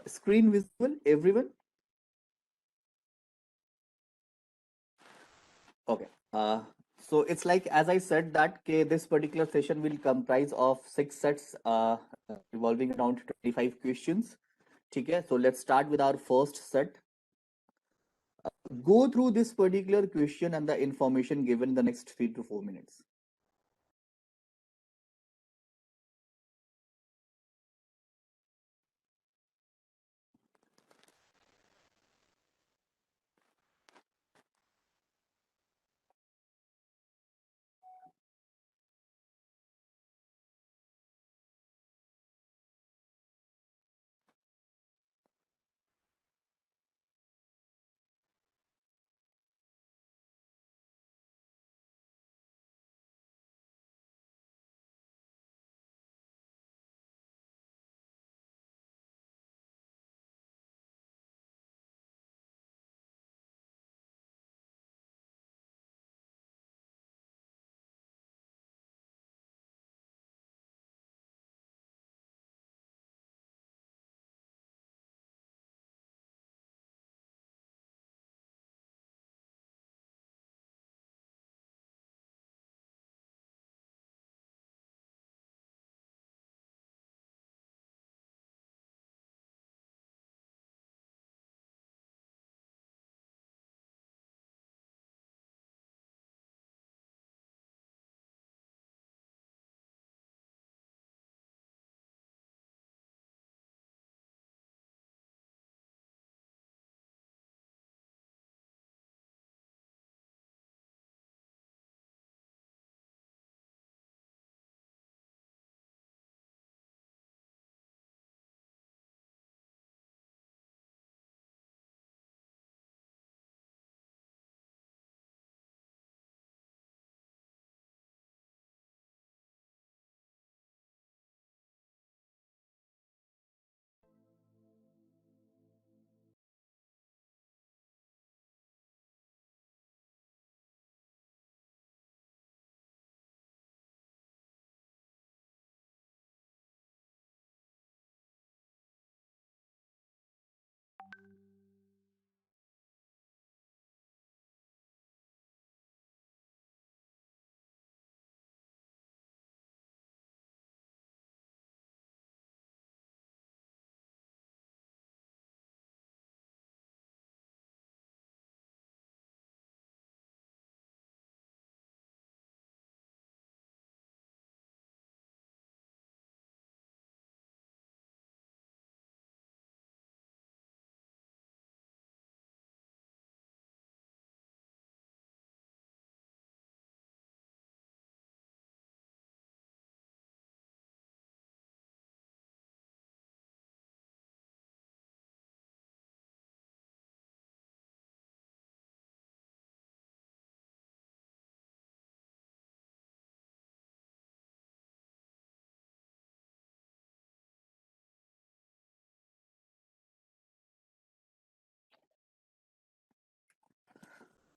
Screen visible, everyone? Okay. So it's like, as I said, that this particular session will comprise of 6 sets revolving around 25 questions. Okay. So let's start with our first set. Go through this particular question and the information given in the next 3 to 4 minutes.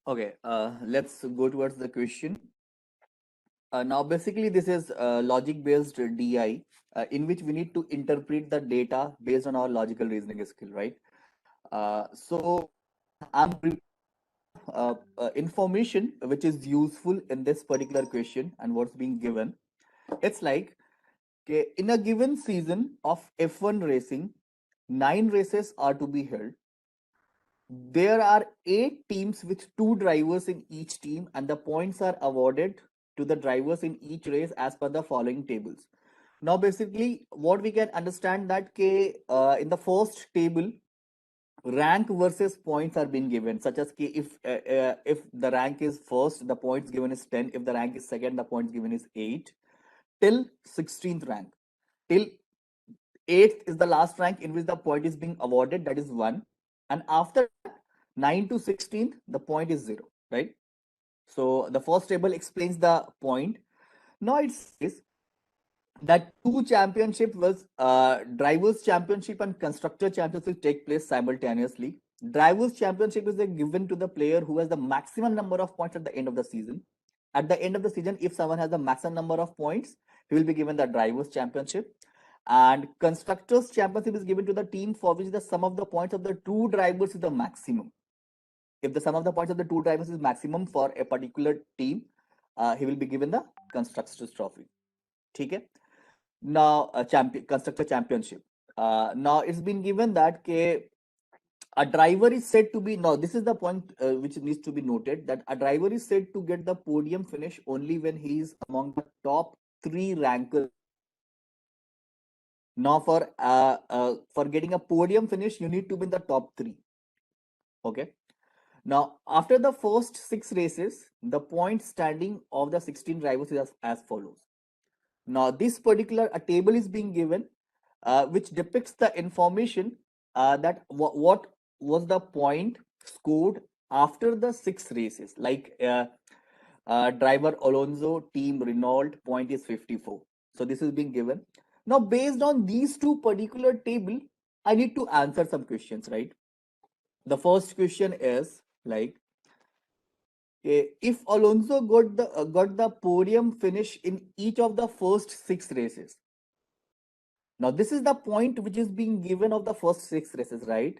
Okay, let's go towards the question. Now, basically, this is logic-based DI, in which we need to interpret the data based on our logical reasoning skill, right? So, I'm information which is useful in this particular question and what's being given. It's like, okay, in a given season of F1 racing, 9 races are to be held. There are 8 teams with 2 drivers in each team, and the points are awarded to the drivers in each race as per the following tables. Now, basically, what we can understand that in the first table, rank versus points are being given, such as if the rank is first, the points given is 10. If the rank is second, the points given is 8 till 16th rank. Till 8th is the last rank in which the point is being awarded, that is 1. And after 9 to 16th, the point is 0, right? So the first table explains the point. Now it says that 2 championship was drivers championship and constructor championship take place simultaneously. Drivers championship is given to the player who has the maximum number of points at the end of the season. At the end of the season, if someone has the maximum number of points, he will be given the drivers championship. And constructors championship is given to the team for which the sum of the points of the two drivers is the maximum. If the sum of the points of the two drivers is maximum for a particular team, he will be given the constructors trophy. Okay. Now constructor championship. Now it's been given that a driver is said to be, now this is the point which needs to be noted, that a driver is said to get the podium finish only when he is among the top three rankers. Now for getting a podium finish, you need to be in the top three. Okay. Now after the first 6 races, the point standing of the 16 drivers is as follows. Now this particular a table is being given which depicts the information that what was the point scored after the 6 races. Like driver Alonso, team Renault, point is 54. So this is being given. Now based on these two particular table, I need to answer some questions, right? The first question is like, if Alonso got the podium finish in each of the first 6 races. Now this is the point which is being given of the first 6 races, right?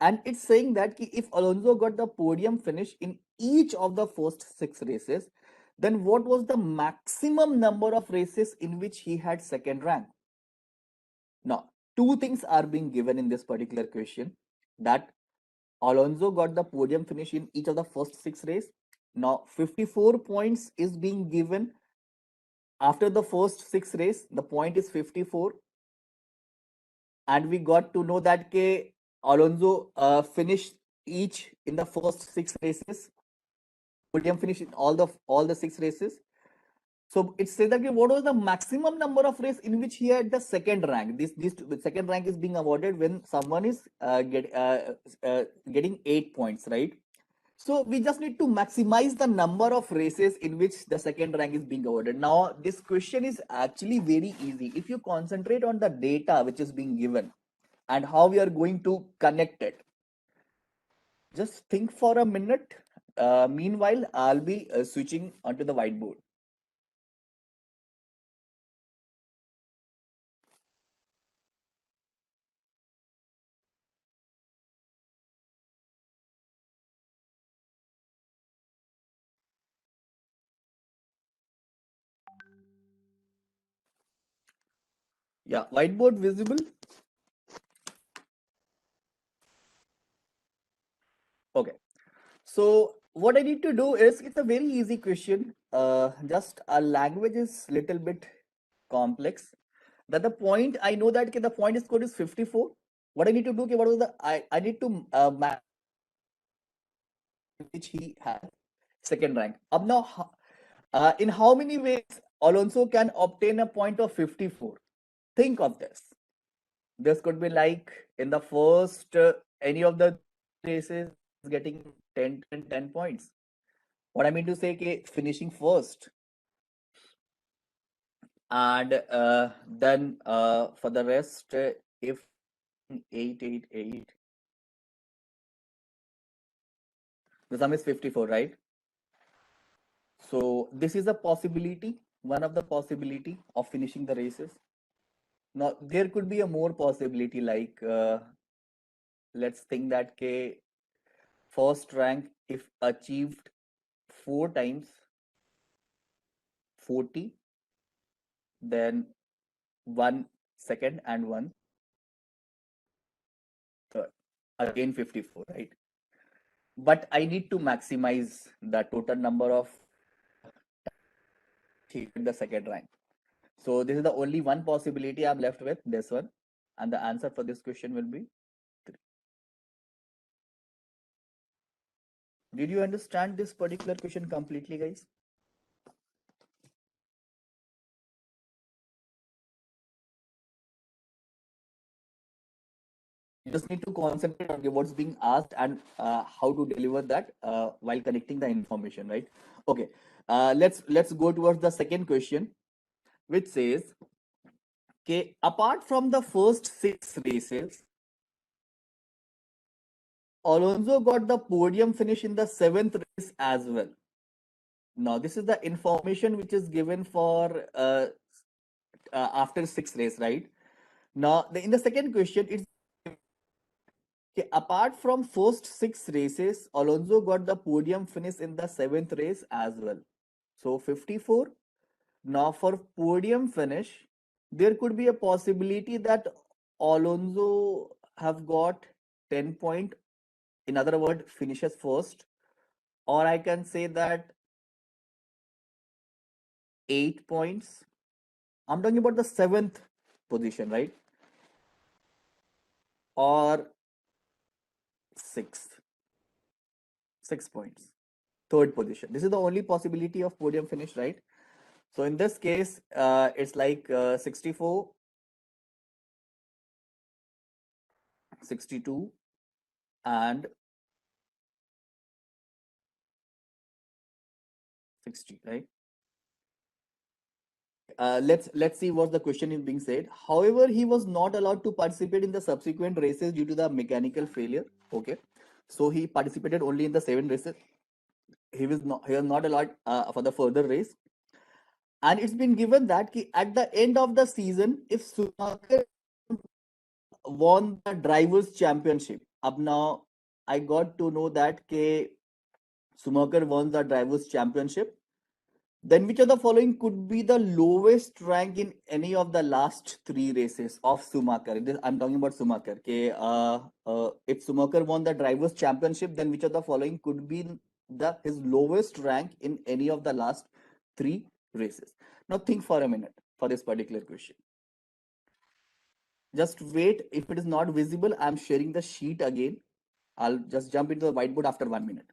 And it's saying that if Alonso got the podium finish in each of the first 6 races, then what was the maximum number of races in which he had second rank? Now, two things are being given in this particular question, that Alonso got the podium finish in each of the first 6 races. Now, 54 points is being given after the first 6 races. The point is 54. And we got to know that Alonso finished each in the first 6 races. Podium finish in all the 6 races. So it says that what was the maximum number of races in which he had the second rank. This second rank is being awarded when someone is getting 8 points, right? So we just need to maximize the number of races in which the second rank is being awarded. Now this question is actually very easy if you concentrate on the data which is being given and how we are going to connect it. Just think for a minute. Meanwhile, I'll be switching onto the whiteboard. Yeah, whiteboard visible. Okay. So what I need to do is, it's a very easy question. Just our language is little bit complex. That the point I know that the point score is 54. What I need to do, what was the I need to match which he had second rank. Up now, in how many ways Alonso can obtain a point of 54? Think of this. This could be like in the first any of the races getting 10 points. What I mean to say, finishing first, and then for the rest, if 888, the sum is 54, right? So this is a possibility, one of the possibility of finishing the races. Now there could be a more possibility, like let's think that first rank if achieved 4 times 40, then 1 second and 1 third, again 54, right? But I need to maximize the total number of the second rank. So this is the only one possibility I'm left with, this one, and the answer for this question will be 3. Did you understand this particular question completely, guys? You just need to concentrate on what's being asked and how to deliver that while connecting the information, right? Okay, let's go towards the second question, which says, okay, apart from the first 6 races, Alonso got the podium finish in the 7th race as well. Now this is the information which is given for after 6 race, right? Now, in the second question, it's okay, apart from first six races, Alonso got the podium finish in the seventh race as well. So 54. Now, for podium finish, there could be a possibility that Alonso have got 10 point. In other words, finishes first, or I can say that 8 points. I'm talking about the seventh position, right? Or sixth, 6 points. Third position. This is the only possibility of podium finish, right? So in this case, it's like 64, 62, and 60, right? Let's see what the question is being said. However, he was not allowed to participate in the subsequent races due to the mechanical failure. Okay, so he participated only in the 7 races. He was not allowed for the further race. And it's been given that at the end of the season, if Schumacher won the drivers championship, up now I got to know that Schumacher won the drivers championship, then which of the following could be the lowest rank in any of the last 3 races of Schumacher? I'm talking about Schumacher. Okay, if Schumacher won the drivers championship, then which of the following could be the his lowest rank in any of the last 3 races? Now think for a minute for this particular question. Just wait. If it is not visible, I'm sharing the sheet again. I'll just jump into the whiteboard after 1 minute.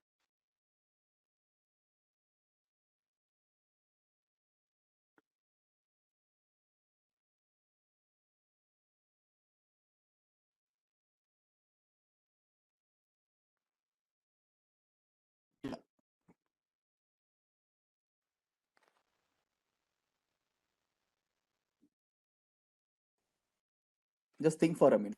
Just think for a minute.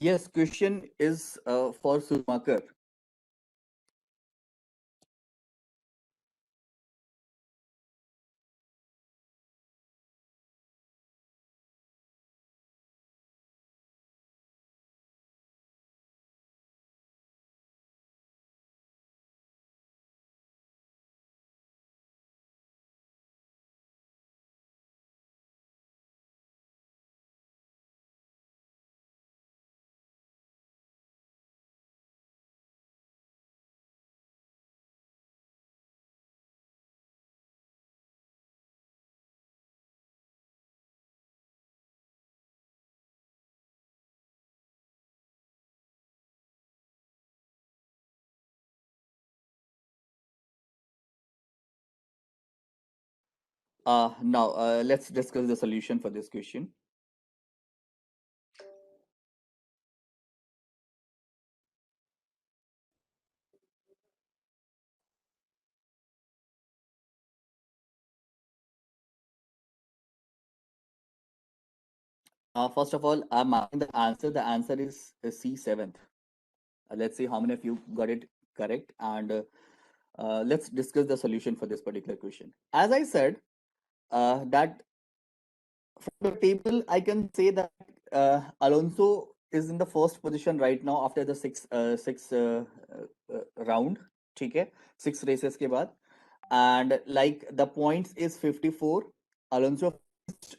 Yes, question is for Schumacher. Now let's discuss the solution for this question. First of all, I'm marking the answer. The answer is C, seventh. Let's see how many of you got it correct, and let's discuss the solution for this particular question. As I said, that from the table, I can say that Alonso is in the first position right now after the six round. Okay, 6 races के बाद, and like the points is 54. Alonso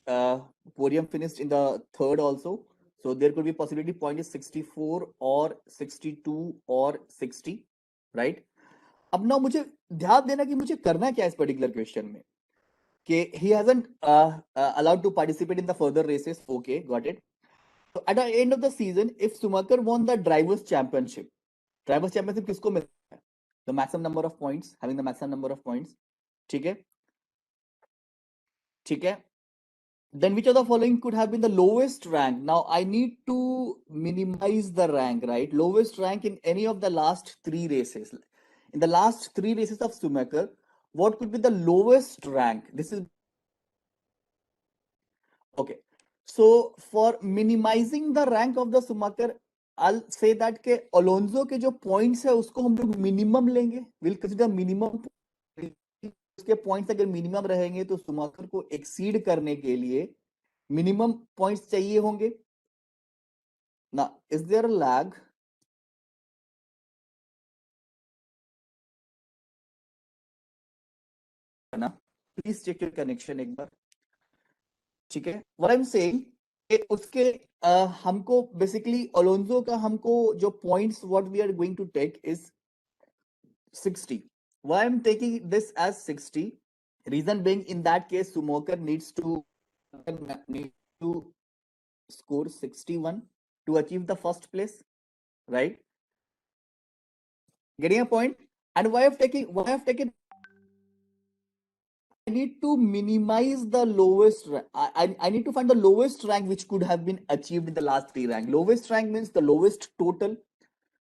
uh, podium finished in the third also, so there could be possibility point is 64 or 62 or 60, right? अब ना मुझे ध्यान देना कि मुझे करना क्या है इस पर्टिकुलर क्वेश्चन में कि he hasn't allowed to participate in the further races. Okay, got it. So at the end of the season, if Schumacher won the drivers championship किसको मिलता है? the maximum number of points, having the maximum number of points. ठीक है, ठीक है. Then which of the following could have been the lowest rank? Now I need to minimize the rank, right? Lowest rank in any of the last three races. In the last three races of Schumacher, what could be the lowest rank? This is okay. So for minimizing the rank of the Schumacher, I'll say that के Alonso के जो points है उसको हम लोग minimum लेंगे. We'll consider minimum. उसके points अगर minimum रहेंगे तो Schumacher को exceed करने के लिए minimum points चाहिए होंगे. Now, is there a lag? ना, please check your connection एक बार. ठीक है. What I'm saying कि उसके हमको basically Alonso का हमको जो points what we are going to take is 60. Why I'm taking this as 60? Reason being, in that case, Schumacher needs to score 61 to achieve the first place, right? Getting a point? And why I've taken I need to minimize the lowest rank. I need to find the lowest rank which could have been achieved in the last three rank. Lowest rank means the lowest total.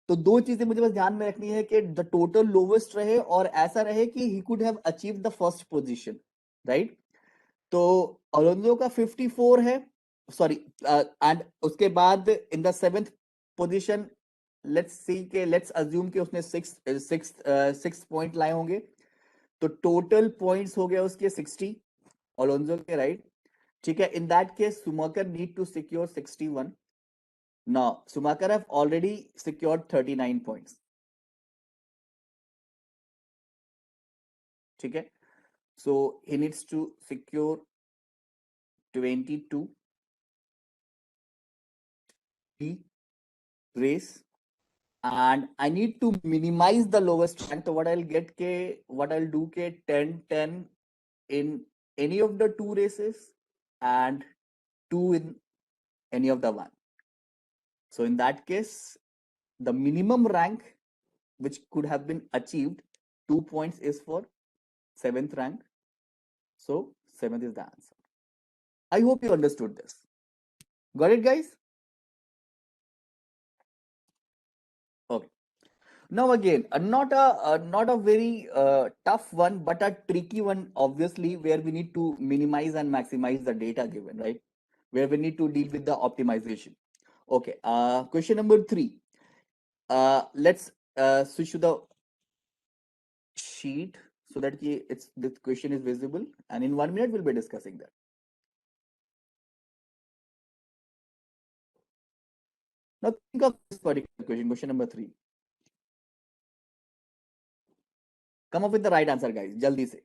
तो दो चीजें मुझे बस ध्यान में रखनी है कि द टोटल लोवेस्ट रहे और ऐसा रहे कि he could have achieve the first position, right? तो अलोंजो का 54 है, सॉरी, एंड उसके बाद in the seventh position let's see के लेट्स अज्यूम कि उसने सिक्स पॉइंट लाए होंगे, तो टोटल पॉइंट्स हो गया उसके 60 अलोंजो के, राइट? ठीक है. In that case Schumacher need to secure 61. Now, Schumacher have already secured 39 points. Okay, so he needs to secure 22 race, and I need to minimize the lowest rank. So what I'll do 10 10 in any of the two races and 2 in any of the one. So in that case, the minimum rank which could have been achieved, 2 points, is for 7th rank. So 7th is the answer. I hope you understood this. Got it, guys? Okay. Now again, not a very tough one, but a tricky one, obviously, where we need to minimize and maximize the data given, right? Where we need to deal with the optimization. Okay. Question number 3. Let's switch to the sheet so that the question is visible, and in 1 minute we'll be discussing that. Now think of this particular question number 3. Come up with the right answer, guys. Jaldi se.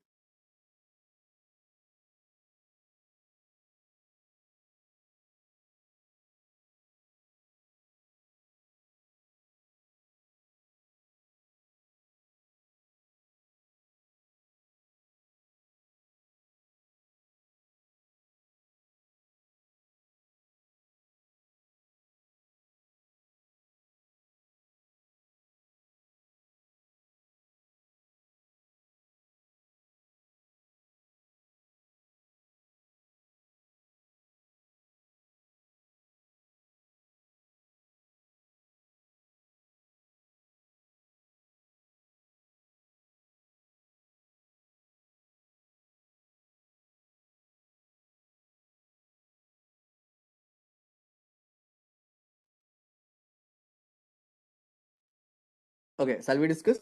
Okay, shall we discuss?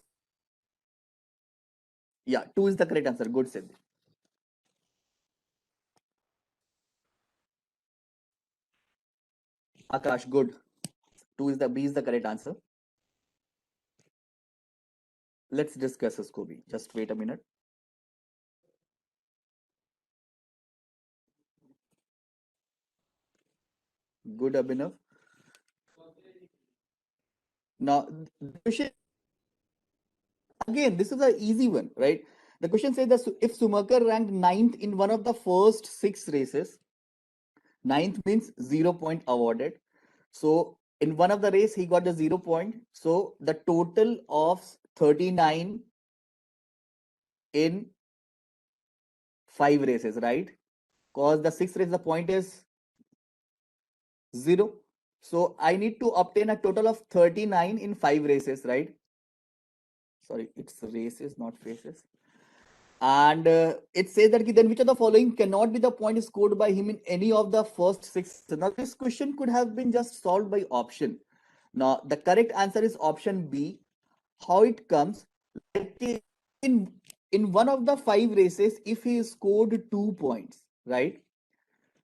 Yeah, 2 is the correct answer. Good, Siddhi. Akash, good. 2 is the B is the correct answer. Let's discuss isko bhi. Just wait a minute. Good, Abhinav. Now, the question again, this is an easy one, right? The question says that if Schumacher ranked 9th in one of the first 6 races, 9th means 0 point awarded. So in one of the race, he got the 0 point. So the total of 39 in 5 races, right? Because the 6th race, the point is 0. So I need to obtain a total of 39 in 5 races, right? Sorry, it's races, not faces. And it says that then which of the following cannot be the point scored by him in any of the first 6. Now this question could have been just solved by option. Now the correct answer is option B. How it comes, like in one of the 5 races, if he scored 2 points, right?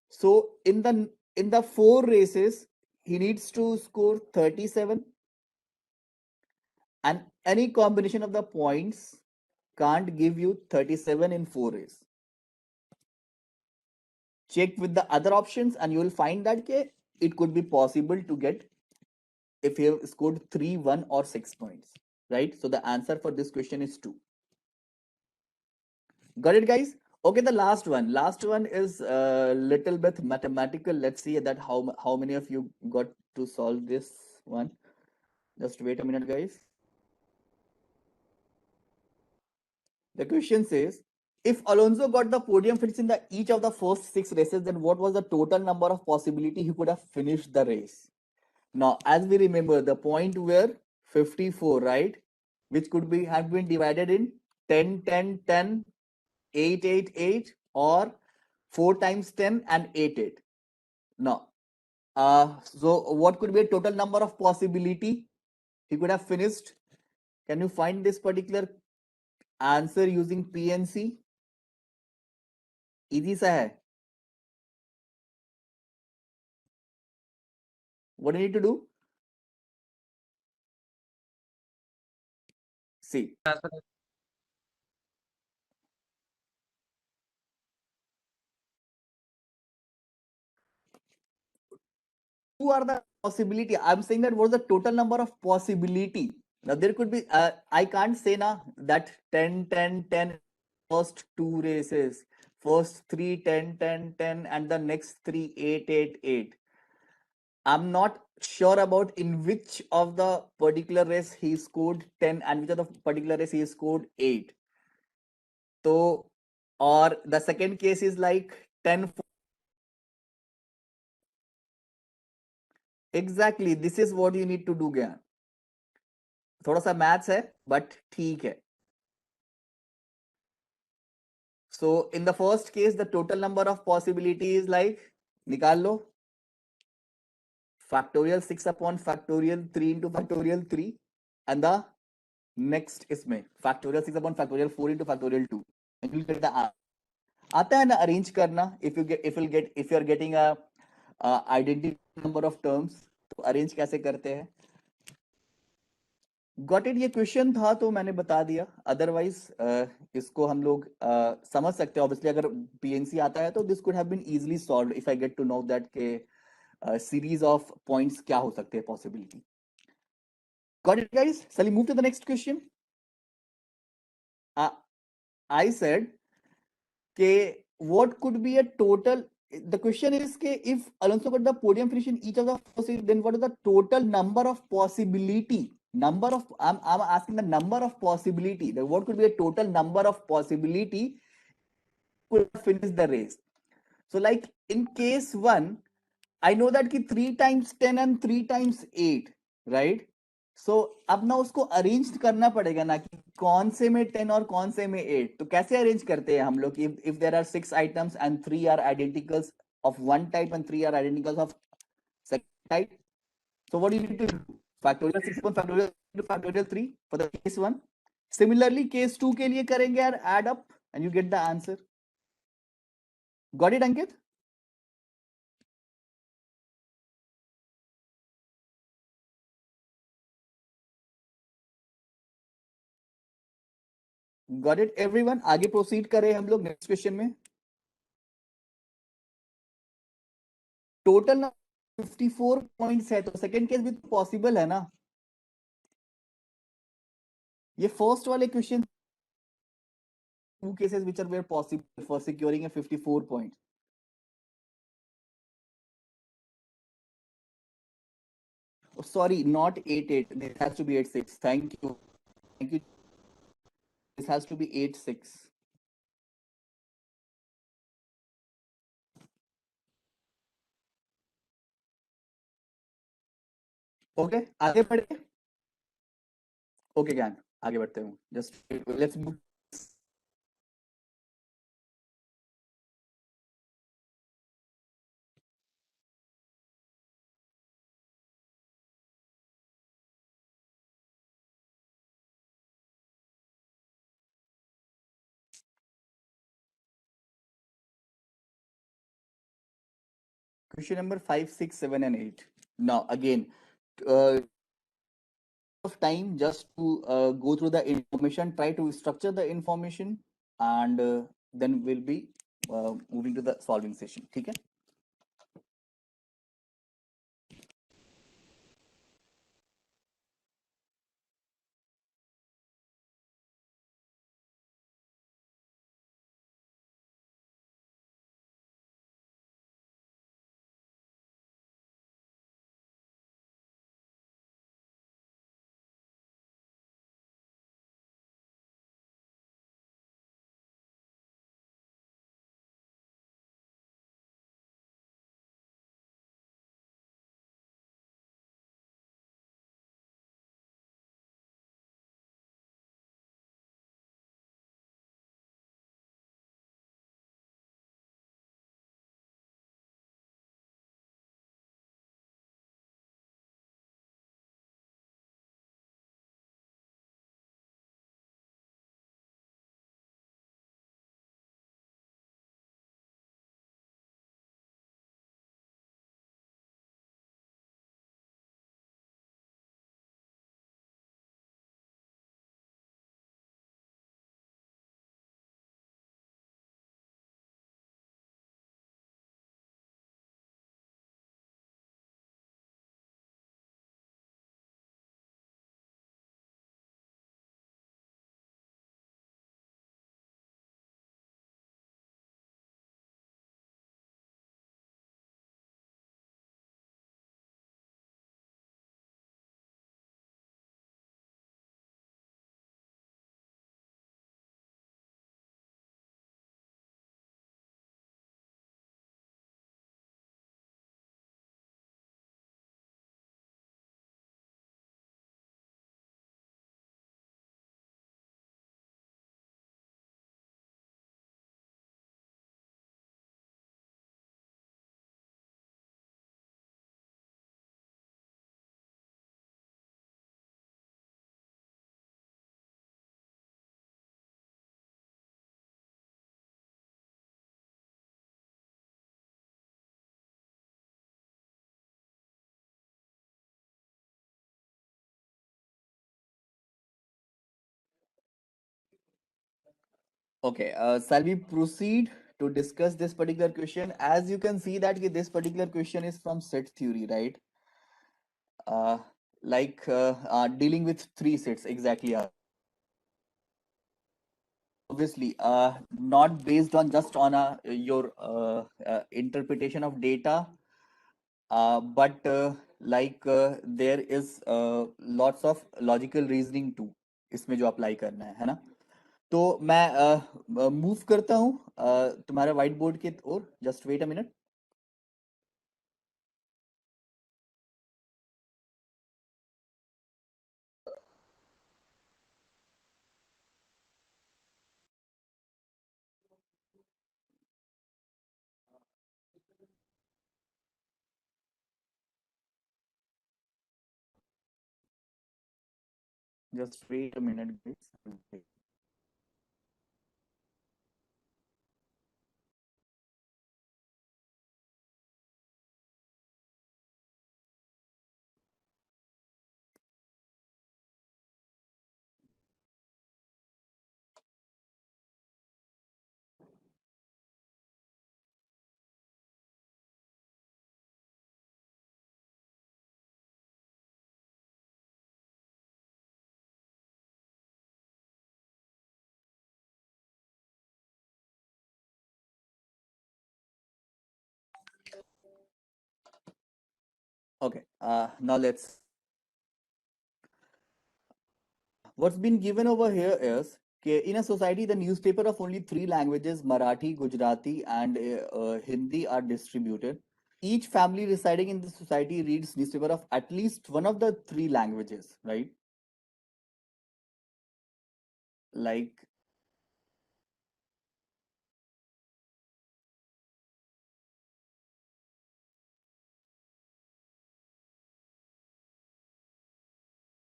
So in the 4 races, he needs to score 37, and any combination of the points can't give you 37 in 4 races. Check with the other options and you will find that it could be possible to get if you have scored 3, 1 or 6 points, right? So the answer for this question is 2. Got it, guys? Okay, the last one is a little bit mathematical. Let's see that how many of you got to solve this one. Just wait a minute, guys. The question says, if Alonso got the podium finish in each of the first 6 races, then what was the total number of possibility he could have finished the race? Now, as we remember, the point were 54, right? Which could be have been divided in 10, 10, 10, 8, 8, 8, or 4 times 10 and 8, 8. Now, so what could be a total number of possibility he could have finished? Can you find this particular answer using PNC? Easy sa hai. What do you need to do? See. Who are the possibility? I'm saying that what's the total number of possibility? Now there could be, I can't say now that 10, 10, 10 first 2 races, first 3, 10, 10, 10, and the next 3, 8, 8, 8. I'm not sure about in which of the particular race he scored 10 and which of the particular race he scored 8. So, or the second case is like 10. Exactly, this is what you need to do, ज्ञान. थोड़ा सा maths है but ठीक है. So in the first case, the total number of possibilities like निकाल लो factorial 6 upon factorial 3 into factorial 3 and the next इसमें factorial 6 upon factorial 4 into factorial 2 and you'll get the answer. आता है ना arrange करना if you're getting a identity number of terms तो arrange कैसे करते हैं. Got it. ये क्वेश्चन था तो मैंने बता दिया. अदरवाइज इसको हम लोग समझ सकते हैं. ऑब्वियसली अगर पीएनसी आता है तो this could have been easily solved if I get to know that के सीरीज ऑफ पॉइंट्स क्या हो सकते हैं पॉसिबिलिटी. Got it guys. चलिए move to the next question. I said के what could be a total. The question is ke if Alonso got the podium finish in each of the first, then what is the total number of possibility? I'm asking the number of possibility. What could be a total number of possibility could finish the race? So like in case 1, I know that ki 3 times 10 and 3 times 8, right? So अब ना उसको arrange करना पड़ेगा ना कि कौन से में 10 और कौन से में 8. तो कैसे अरेंज करते हैं हम लोग? if there are 6 items and 3 are identicals of one type and 3 are identicals of second type, so what do you need to do? Factorial 6 upon factorial into factorial 3 for the case 1. Similarly case 2 के लिए करेंगे यार add up and you get the answer. Got it, Ankit? Got it everyone? आगे proceed करें हम लोग next question में. Total 54 points है तो सेकंड केस भी पॉसिबल है ना. ये फर्स्ट वाले question 2 cases which are were possible for securing a 54 point. Oh, sorry, not 8 8. It has to be 8 6. Thank you. Thank you. This has to be 8-6. Okay, आगे बढ़े. Okay, ज्ञान आगे बढ़ते हूँ. Just let's move. Question number 5, 6, 7, and 8. Now again, uh, of time just to go through the information, try to structure the information, and then we'll be moving to the solving session. ठीक है? Okay, shall we proceed to discuss this particular question? As you can see that this particular question is from set theory, right? Uh, dealing with three sets exactly. Obviously, not based on just on your interpretation of data, but there is lots of logical reasoning too. इसमें जो apply करना है ना. तो मैं move करता हूँ तुम्हारे व्हाइट बोर्ड की ओर. Just wait a minute. Just wait a minute. Okay, now let's what's been given over here is in a society, the newspaper of only three languages, Marathi, Gujarati, and Hindi, are distributed. Each family residing in the society reads newspaper of at least one of the three languages, right? Like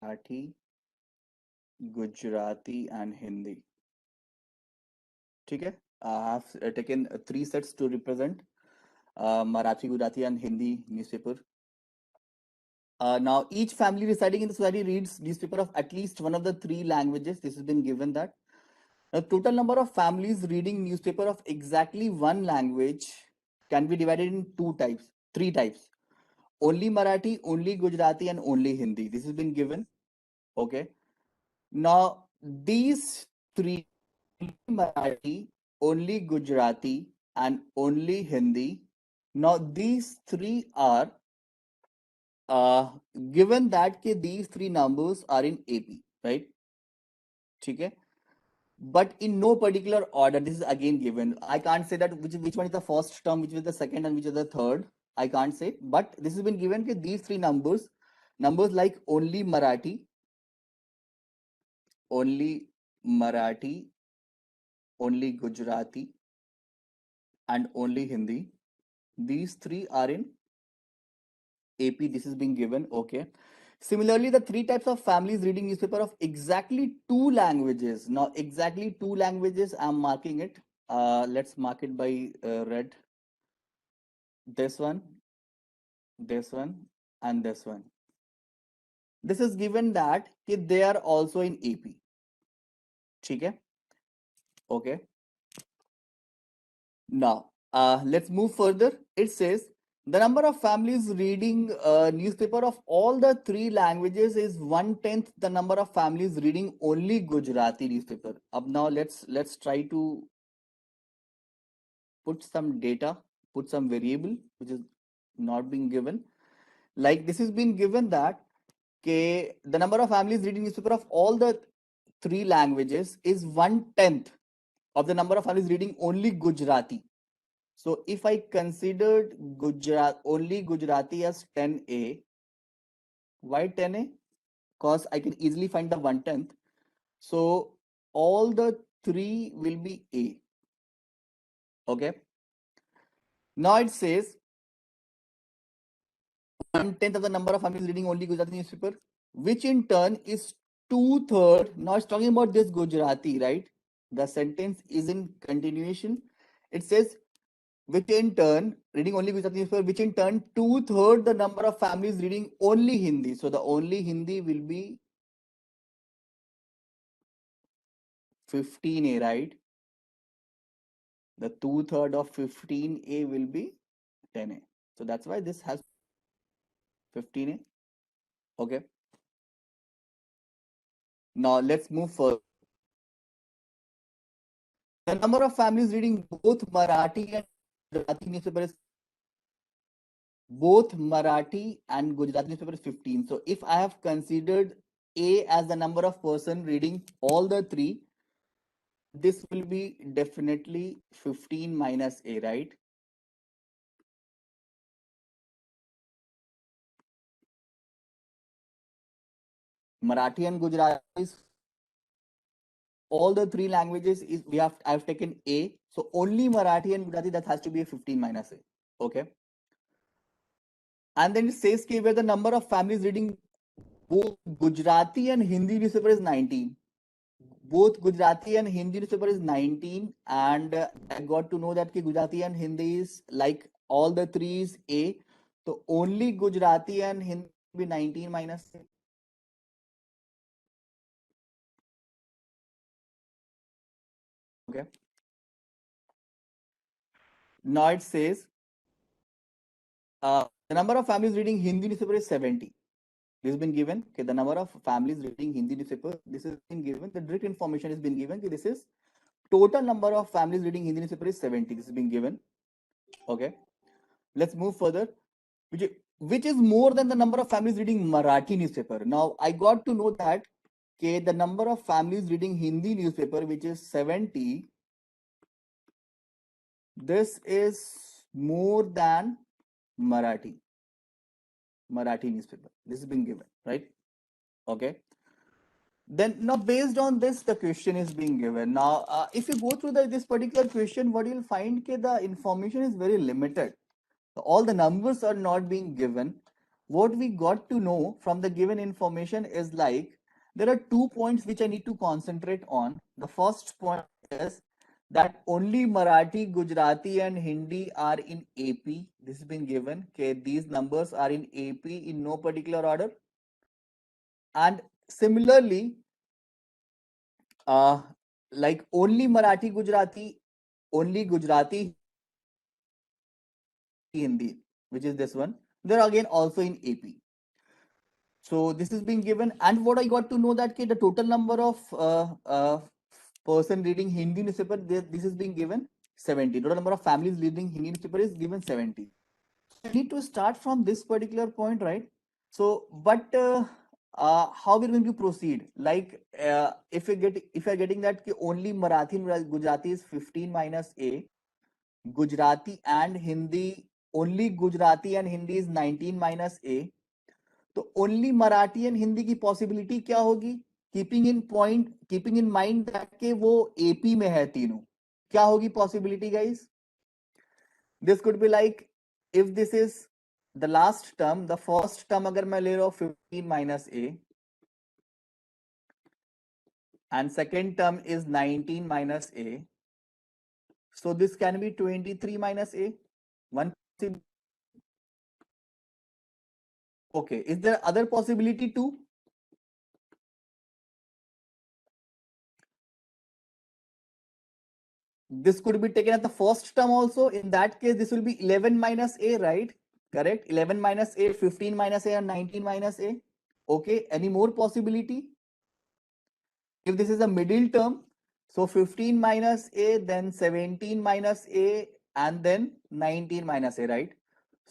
Marathi, Gujarati, and Hindi. Okay, I have taken three sets to represent Marathi, Gujarati, and Hindi newspaper. Now, each family residing in the society reads newspaper of at least one of the three languages. This has been given that. The total number of families reading newspaper of exactly one language can be divided in three types. Only Marathi, only Gujarati, and only Hindi. This has been given. Okay. Now, these three, Marathi, only Gujarati, and only Hindi. Now, these three are uh, given that these three numbers are in AP, right? Okay. But in no particular order. This is again given. I can't say that which one is the first term, which is the second, and which is the third. I can't say. But this has been given these three numbers like only Marathi, only Gujarati, and only Hindi. These three are in AP. This is being given. Okay. Similarly, the three types of families reading newspaper of exactly two languages. Now, exactly two languages, I'm marking it. Let's mark it by red. This one, and this one. This is given that they are also in AP. Okay. Okay. Now, let's move further. It says the number of families reading newspaper of all the three languages is 1/10 the number of families reading only Gujarati newspaper. Now let's try to put some data, put some variable which is not being given. Like this is being given that the number of families reading newspaper of all the three languages is 1/10 of the number of families reading only Gujarati. So if I considered only Gujarati as 10A, why 10A? Because I can easily find the 1/10. So all the three will be A. Okay. Now it says 1/10 of the number of families reading only Gujarati newspaper, which in turn is 2/3. Now it's talking about this Gujarati, right? The sentence is in continuation. It says which in turn reading only Gujarati newspaper, which in turn 2/3 the number of families reading only Hindi. So the only Hindi will be 15A, right? The 2/3 of 15A will be 10A. So that's why this has 15A. Okay. Now let's move further. The number of families reading both Marathi and Gujarati newspaper is Gujarati newspaper is 15. So if I have considered A as the number of person reading all the three, this will be definitely 15 minus A, right? Marathi and Gujarati is all the three languages is I've taken A. So only Marathi and Gujarati, that has to be a 15 minus A. Okay. And then it says where the number of families reading both Gujarati and Hindi newspaper is 19. Both Gujarati and Hindi newspaper is 19, and I got to know that Gujarati and Hindi is like all the three is A. So only Gujarati and Hindi will be 19 minus A. Okay. Now it says the number of families reading Hindi newspaper is 70. This has been given. Okay, the number of families reading Hindi newspaper. This has been given. The direct information has been given. Okay, this is total number of families reading Hindi newspaper is 70. This has been given. Okay. Let's move further. Which is more than the number of families reading Marathi newspaper. Now I got to know that okay, the number of families reading Hindi newspaper, which is 70, this is more than Marathi. Marathi newspaper. This has been given, right? Okay. Then now based on this, the question is being given. Now, if you go through this particular question, what you'll find that the information is very limited. All the numbers are not being given. What we got to know from the given information is like, there are 2 points which I need to concentrate on. The first point is that only Marathi, Gujarati and Hindi are in AP. This has been given. Okay, these numbers are in AP in no particular order. And similarly, like only Marathi, Gujarati, Hindi, which is this one. They're again also in AP. So this is being given, and what I got to know that the total number of person reading Hindi newspaper, this is being given 70. Total number of families reading Hindi newspaper is given 70. So you need to start from this particular point, right? So, but how we're going to proceed? Like, if you're getting that only Marathi and Gujarati is 15 minus A, Gujarati and Hindi, only Gujarati and Hindi is 19 minus A. तो only Marathi and Hindi की possibility क्या होगी? Keeping in mind that के वो AP में है तीनों, क्या होगी possibility guys? This could be like, if this is the last term, the first term अगर मैं ले रहा हूं 15 minus A and second term is 19 minus A, so this can be 23 minus a. One, okay, is there other possibility too? This could be taken at the first term also. In that case, this will be 11 minus a, right? Correct. 11 minus a, 15 minus a, and 19 minus a. Okay. Any more possibility? If this is a middle term, so 15 minus a, then 17 minus a, and then 19 minus a, right?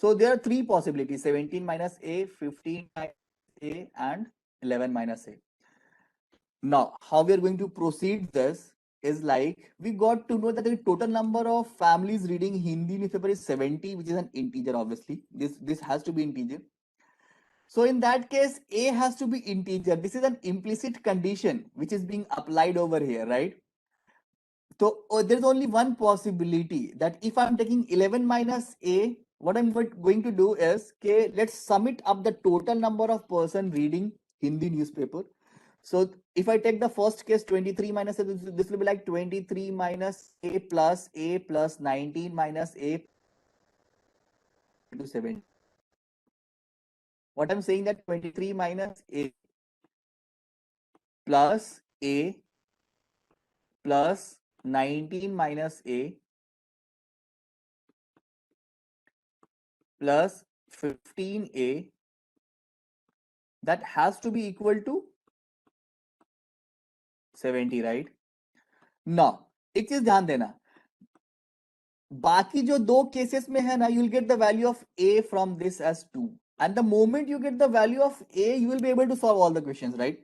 So there are three possibilities: 17 minus a, 15 minus a, and 11 minus a. Now, how we are going to proceed this is like, we got to know that the total number of families reading Hindi newspaper is 70, which is an integer, obviously. This has to be integer. So in that case, A has to be integer. This is an implicit condition which is being applied over here, right? So there's only one possibility, that if I'm taking 11 minus A, what I'm going to do is, okay, let's sum it up the total number of person reading Hindi newspaper. So if I take the first case 23 minus A, this will be like 23 minus A plus 19 minus A to 7. What I'm saying that 23 minus A plus A plus 19 minus A plus 15A, that has to be equal to 70, right? Now एक चीज ध्यान देना, बाकी जो दो cases में है ना, you will get the value of A from this as 2, and the moment you get the value of A, you will be able to solve all the questions, right?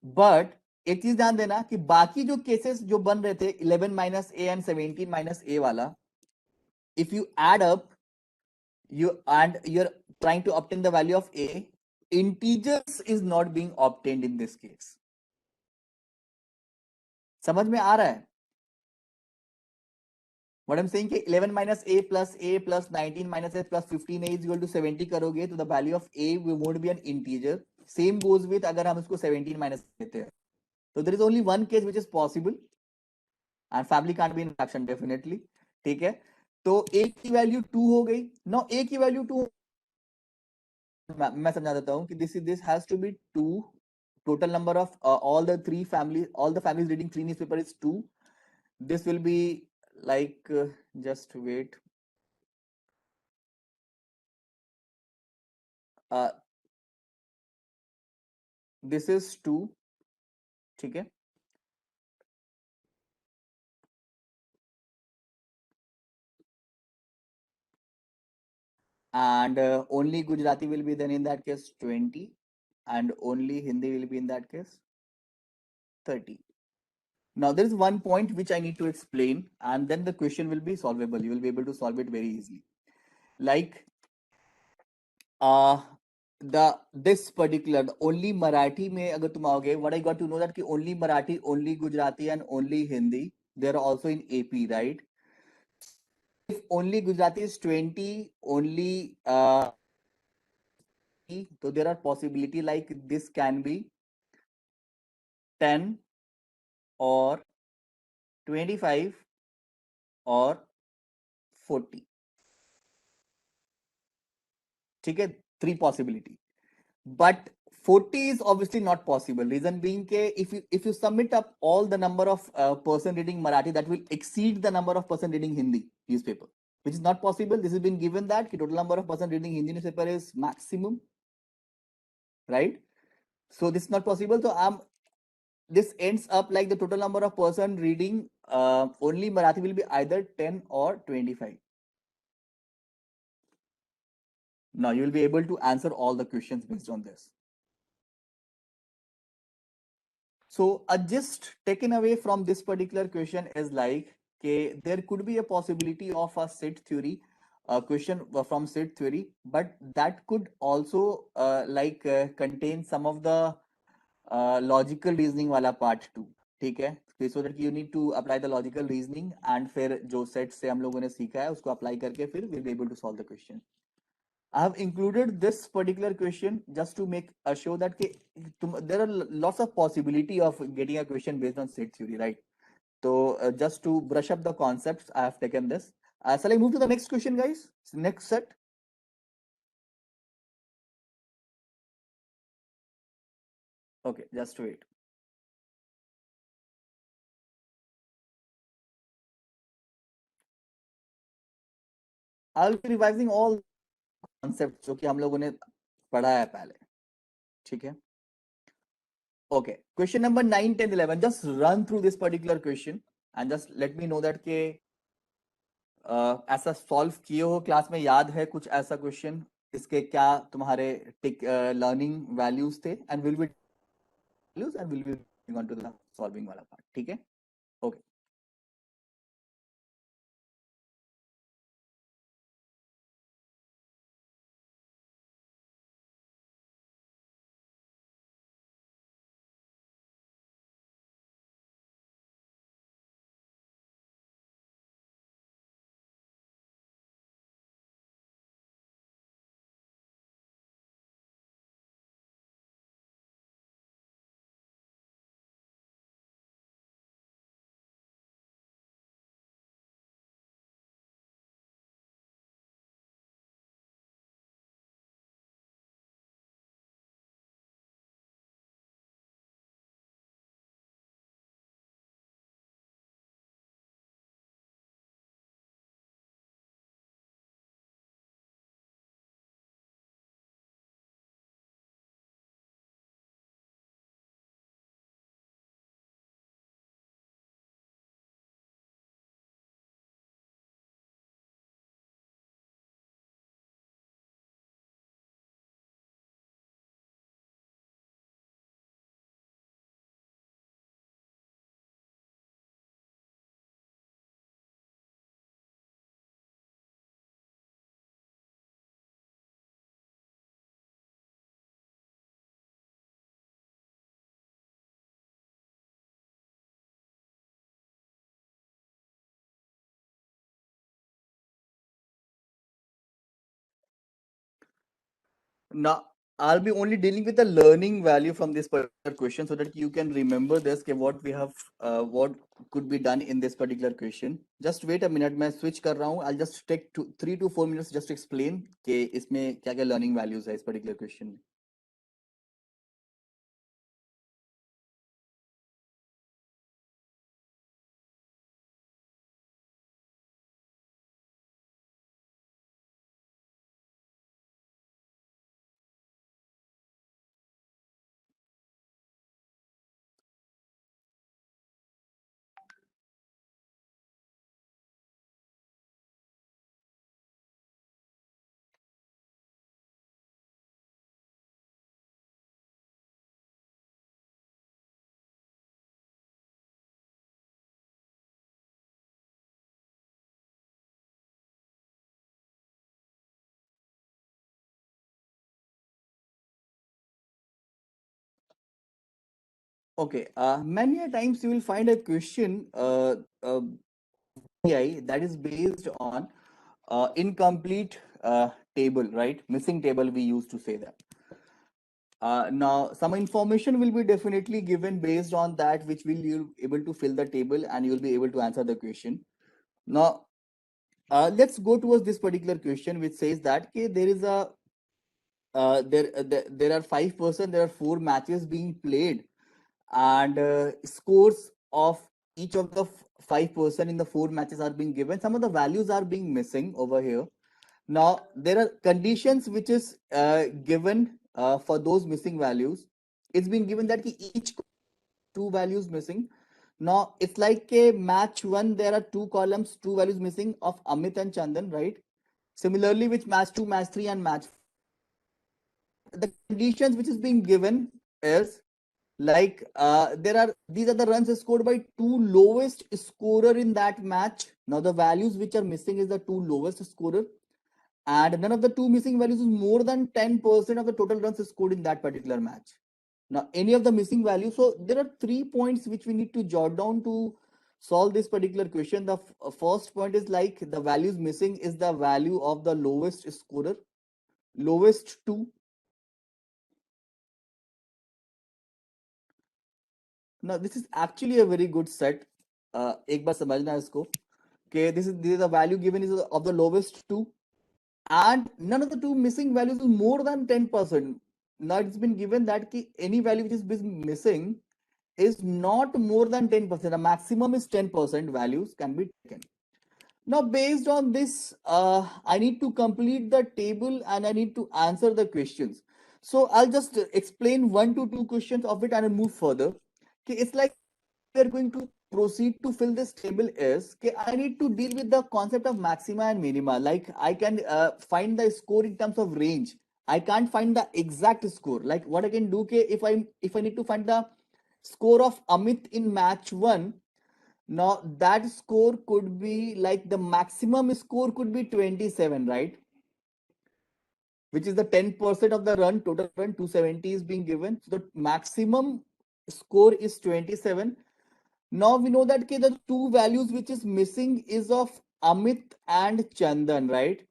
But एक चीज ध्यान देना कि बाकी जो केसेस जो बन रहे थे 11 minus A and 17 minus A वाला, if you add up you're trying to obtain the value of A, integers is not being obtained in this case. समझ में आ रहा है? What I'm saying कि 11 minus A plus 19 minus A plus 15A is equal to 70 करोगे तो the value of A won't be an integer. Same goes with अगर हम इसको 17 minus लेते हैं. So there is only one case which is possible, and family can't be in fraction definitely. ठीक है? तो A की वैल्यू 2 हो गई. Now A की वैल्यू 2, मैं समझा देता हूँ कि this has to be 2. Total number of all the families reading 3 newspaper is 2. This will be like, just wait. This is 2. ठीक है? And only Gujarati will be then in that case 20. and only Hindi will be in that case 30. Now there is one point which I need to explain, and then the question will be solvable. You will be able to solve it very easily. Like uh the this particular only Marathi में अगर तुम आओगे, what I got to know that कि only Marathi, only Gujarati and only Hindi, they are also in AP, right? If only Gujarati is 20, only so there are possibility like this can be 10 or 25 or 40. ठीक है, three possibility. But 40 is obviously not possible. Reason being ke if you submit up all the number of person reading Marathi, that will exceed the number of person reading Hindi newspaper, which is not possible. This has been given that the total number of person reading Hindi newspaper is maximum, right? So this is not possible. So this ends up like the total number of person reading only Marathi will be either 10 or 25. Now you will be able to answer all the questions based on this. So a gist taken away from this particular question is like, okay, there could be a possibility of a set theory, a question from set theory, but that could also contain some of the logical reasoning wala part too. ठीक है, so that you need to apply the logical reasoning and फिर जो set से हम लोगों ने सीखा है उसको apply करके फिर we'll be able to solve the question. I have included this particular question just to make show that there are lots of possibility of getting a question based on set theory, right? So just to brush up the concepts, I have taken this. Shall I move to the next question, guys? Next set. Okay, just wait. I'll be revising all concepts जो कि हम लोगों ने पढ़ा है पहले, ठीक है? Okay, question number 9, 10, 11. Just run through this particular question and just let me know that के ऐसा सॉल्व किए हो क्लास में, याद है कुछ ऐसा क्वेश्चन, इसके क्या तुम्हारे टिक लर्निंग वैल्यूज थे, and will be values and will be on to the solving वाला पार्ट, ठीक है? Okay now I'll be only dealing with the learning value from this particular question so that you can remember this what we have what could be done in this particular question. Just wait a minute, मैं switch कर रहा हूँ. I'll just take 3 to 4 minutes just to explain कि इसमें क्या क्या learning values है इस particular question में. Okay, many a times you will find a question uh, AI that is based on incomplete table, right? Missing table, we used to say that. Now, some information will be definitely given based on that, which will you able to fill the table and you will be able to answer the question. Now, let's go towards this particular question, which says that okay, there is a there are 5%, there are 4 matches being played, and scores of each of the 5% in the 4 matches are being given. Some of the values are being missing over here. Now there are conditions which is given for those missing values. It's been given that each 2 values missing. Now it's like a match one, there are 2 columns, 2 values missing of Amit and Chandan, right? Similarly, which match 2, match 3, and match, the conditions which is being given is like there are, these are the runs scored by 2 lowest scorer in that match. Now the values which are missing is the 2 lowest scorer, and none of the 2 missing values is more than 10% of the total runs scored in that particular match. Now any of the missing values, so there are 3 points which we need to jot down to solve this particular question. The first point is like the values missing is the value of the lowest scorer, lowest 2. Now this is actually a very good set. एक बार समझना इसको. Okay, this is the value given is of the lowest 2, and none of the 2 missing values is more than 10%. Now it's been given that ki any value which is missing is not more than 10%. The maximum is 10% values can be taken. Now based on this, I need to complete the table and I need to answer the questions. So I'll just explain 1 to 2 questions of it and I'll move further. Okay, it's like we are going to proceed to fill this table is okay, I need to deal with the concept of maxima and minima. Like I can find the score in terms of range. I can't find the exact score. Like what I can do, okay, if I need to find the score of Amit in match one, now that score could be like the maximum score could be 27, right? Which is the 10% of the run, total run 270 is being given. So the maximum score is 27. Now we know that okay, the 2 values which is missing is of Amit and Chandan, right?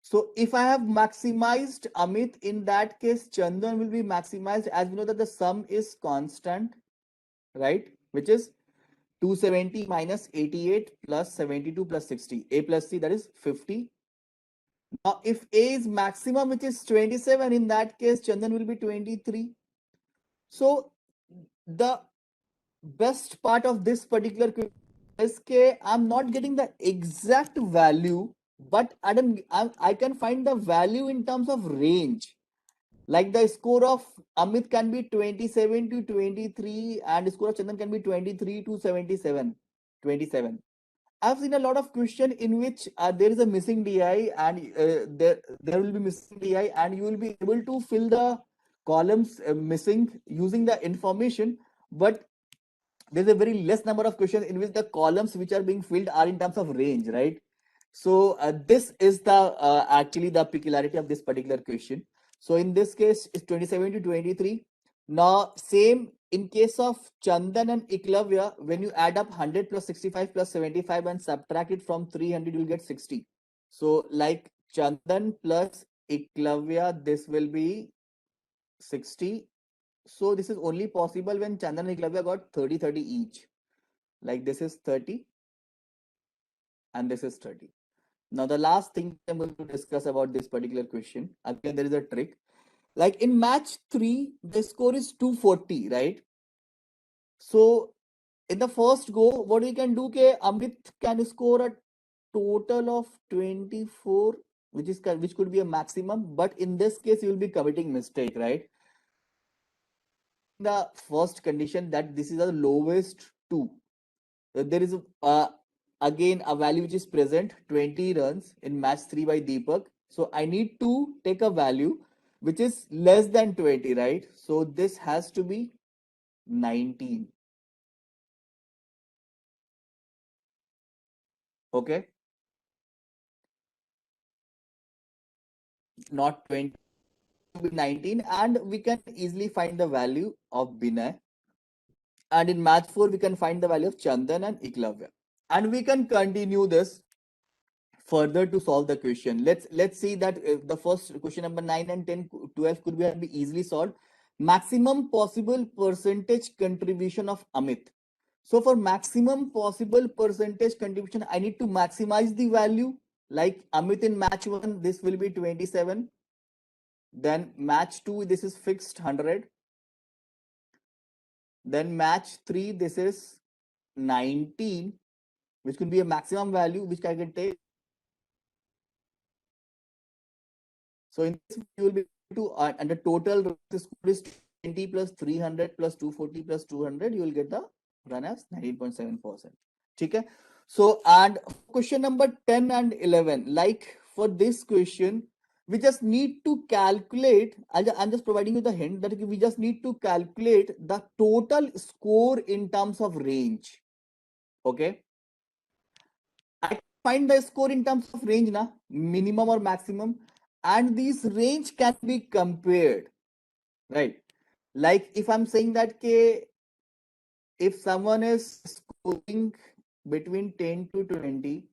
So if I have maximized Amit, in that case, Chandan will be maximized, as we know that the sum is constant, right? Which is 270 minus 88 plus 72 plus 60. A plus C, that is 50. Now if A is maximum, which is 27, in that case, Chandan will be 23. So the best part of this particular question is that I'm not getting the exact value, but I can find the value in terms of range. Like the score of Amit can be 27 to 23 and the score of Chandan can be 23 to 77, 27. I've seen a lot of question in which there is a missing DI and there will be missing DI and you will be able to fill the columns missing using the information, but there's a very less number of questions in which the columns which are being filled are in terms of range, right? So this is the actually the peculiarity of this particular question. So in this case, it's 27 to 23. Now same in case of Chandan and Iklavya, when you add up 100 plus 65 plus 75 and subtract it from 300, you'll get 60. So like Chandan plus Iklavya, this will be 60. So this is only possible when Chandan and Iklavya got 30 each. Like this is 30 and this is 30. Now the last thing I'm going to discuss about this particular question, again there is a trick. Like in match 3, the score is 240, right? So in the first go, what we can do, ke Amit can score a total of 24, which could be a maximum, but in this case you will be committing mistake, right? The first condition that this is the lowest 2. There is again a value which is present 20 runs in match 3 by Deepak. So I need to take a value which is less than 20, right? So this has to be 19. Okay, not 20. COVID-19, and we can easily find the value of Binay. And in match 4, we can find the value of Chandan and Iklavya. And we can continue this further to solve the question. Let's see that the first question number 9 and 10, 12 could be easily solved. Maximum possible percentage contribution of Amit. So for maximum possible percentage contribution, I need to maximize the value. Like Amit in match 1, this will be 27. Then match 2, this is fixed 100. Then match 3, this is 19, which could be a maximum value which I can take. So in this, you will be able to, and the total score is 20 plus 300 plus 240 plus 200, you will get the run as 19.7%. Okay. So, and question number 10 and 11, like for this question, we just need to calculate, I'm just providing you the hint that we just need to calculate the total score in terms of range. Okay. I find the score in terms of range, na, minimum or maximum, and these range can be compared, right? Like if I'm saying that if someone is scoring between 10 to 20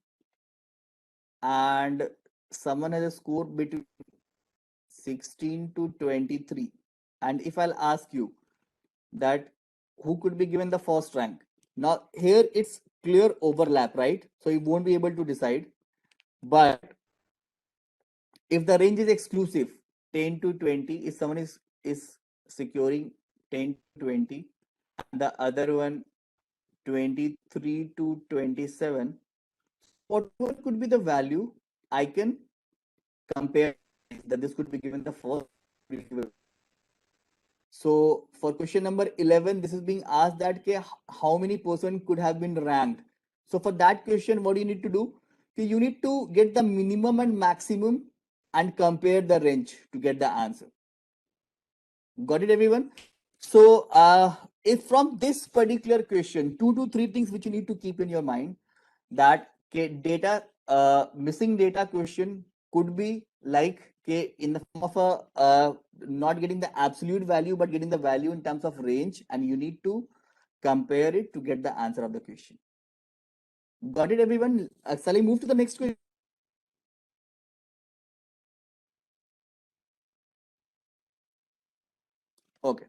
and someone has a score between 16 to 23, and if I'll ask you that who could be given the first rank, now here it's clear overlap, right? So you won't be able to decide. But if the range is exclusive, 10 to 20, if someone is securing 10 to 20 and the other one 23 to 27, what could be the value I can compare that this could be given the first. So for question number 11, this is being asked that how many person could have been ranked. So for that question, what do you need to do? You need to get the minimum and maximum and compare the range to get the answer. Got it, everyone? So if from this particular question, 2 to 3 things which you need to keep in your mind, that data missing data question could be like in the form of a not getting the absolute value but getting the value in terms of range, and you need to compare it to get the answer of the question. Got it, everyone? Shall I move to the next question? Okay.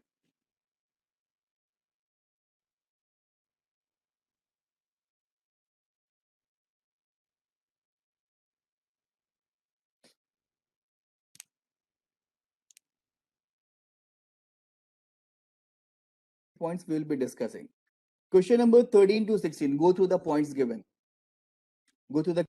Points we will be discussing. Question number 13 to 16. Go through the points given. Go through the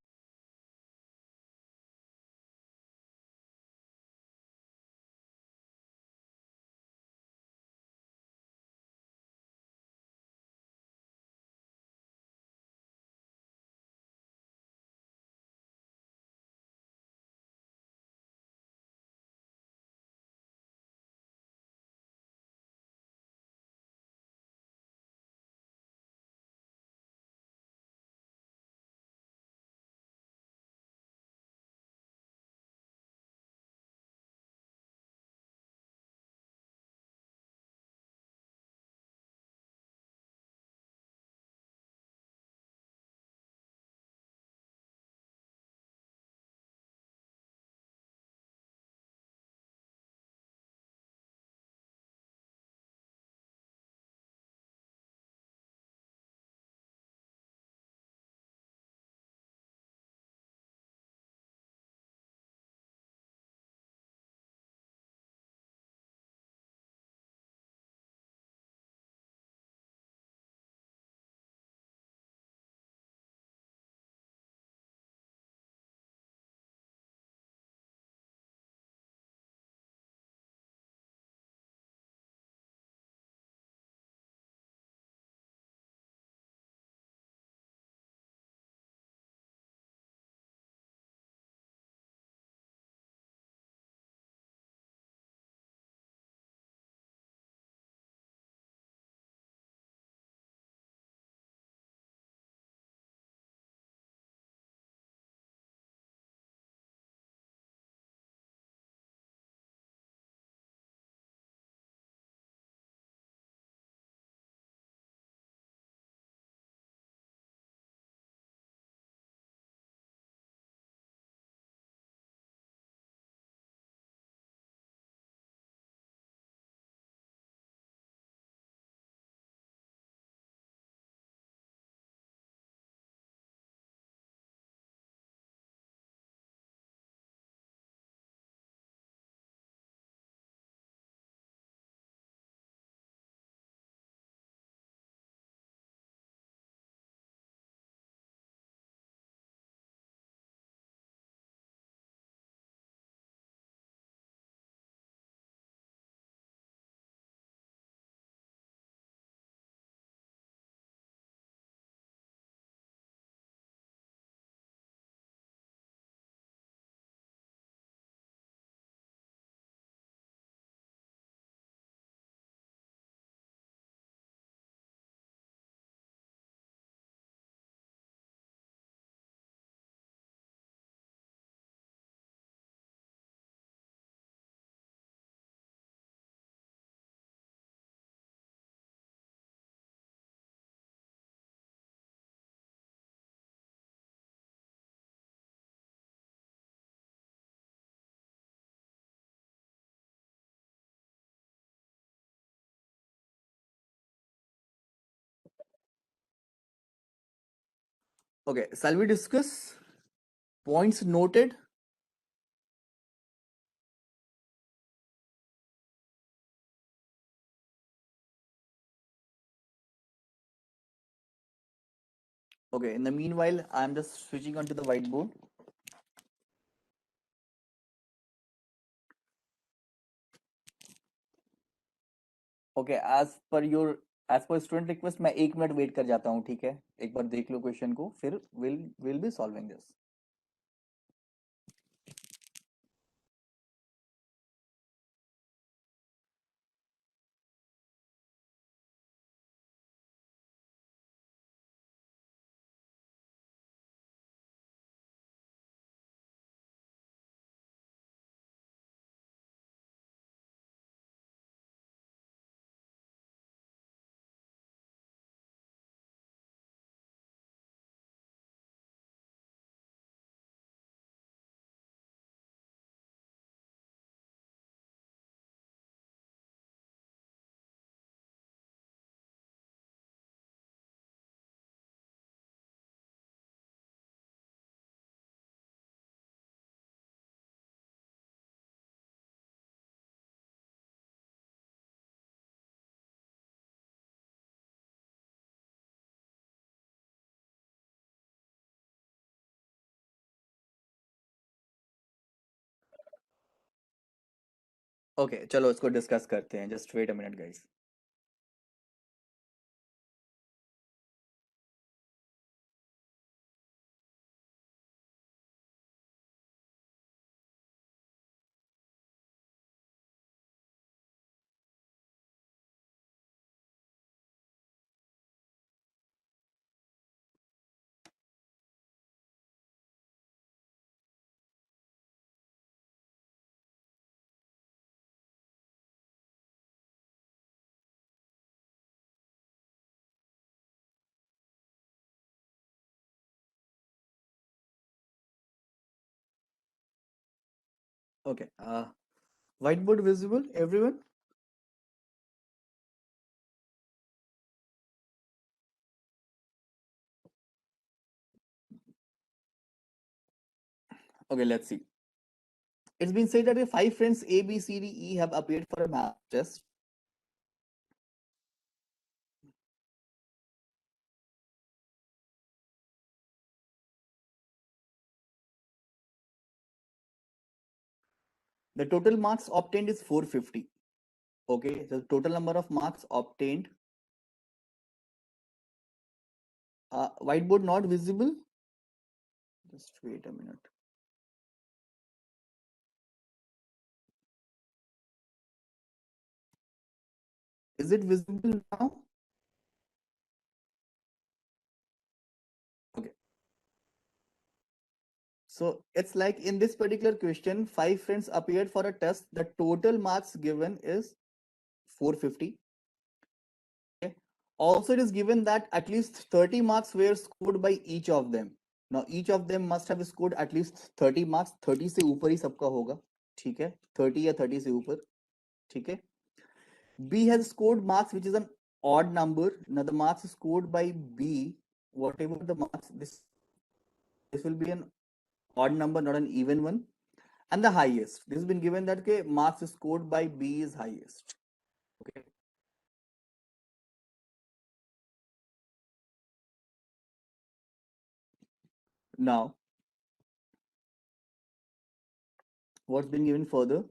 Okay, shall we discuss points noted? Okay, in the meanwhile, I'm just switching onto the whiteboard. Okay, as per student request मैं 1 minute wait कर जाता हूँ, ठीक है? एक बार देख लो question को, फिर will be solving this. Okay, चलो इसको डिस्कस करते हैं. Just wait a minute guys. Okay, whiteboard visible, everyone? Okay, let's see. It's been said that the 5 friends A, B, C, D, E have appeared for a math test. The total marks obtained is 450. Okay, the total number of marks obtained. Whiteboard not visible. Just wait a minute. Is it visible now? Okay. So it's like in this particular question, 5 friends appeared for a test. The total marks given is 450. Okay. Also, it is given that at least 30 marks were scored by each of them. Now, each of them must have scored at least 30 marks. 30 से ऊपर ही सबका होगा, ठीक है? 30 या 30 से ऊपर, ठीक है? B has scored marks which is an odd number. Now, the marks scored by B, whatever the marks, this will be an odd number, not an even one. And the highest, this has been given that okay, marks scored by B is highest. Okay. Now, what's been given further?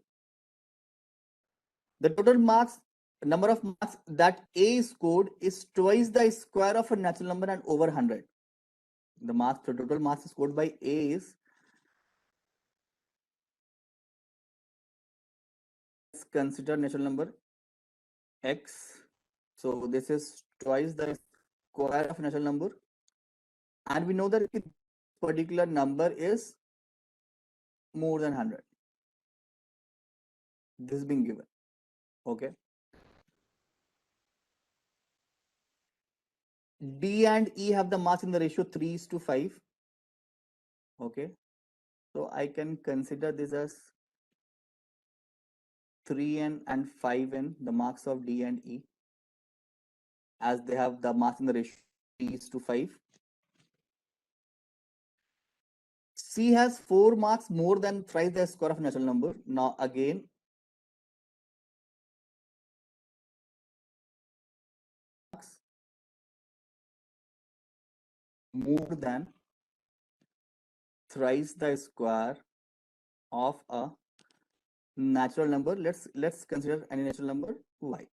The total marks, number of marks that A scored is twice the square of a natural number and over 100. The marks, the total marks scored by A is, let's consider natural number X. So this is twice the square of natural number. And we know that this particular number is more than 100. This is being given. Okay. D and E have the marks in the ratio 3:5. Okay. So I can consider this as 3n and 5n, the marks of D and E, as they have the marks in the ratio 3:5. C has 4 marks more than thrice the square of natural number. Now again, more than thrice the square of a natural number. Let's consider any natural number y.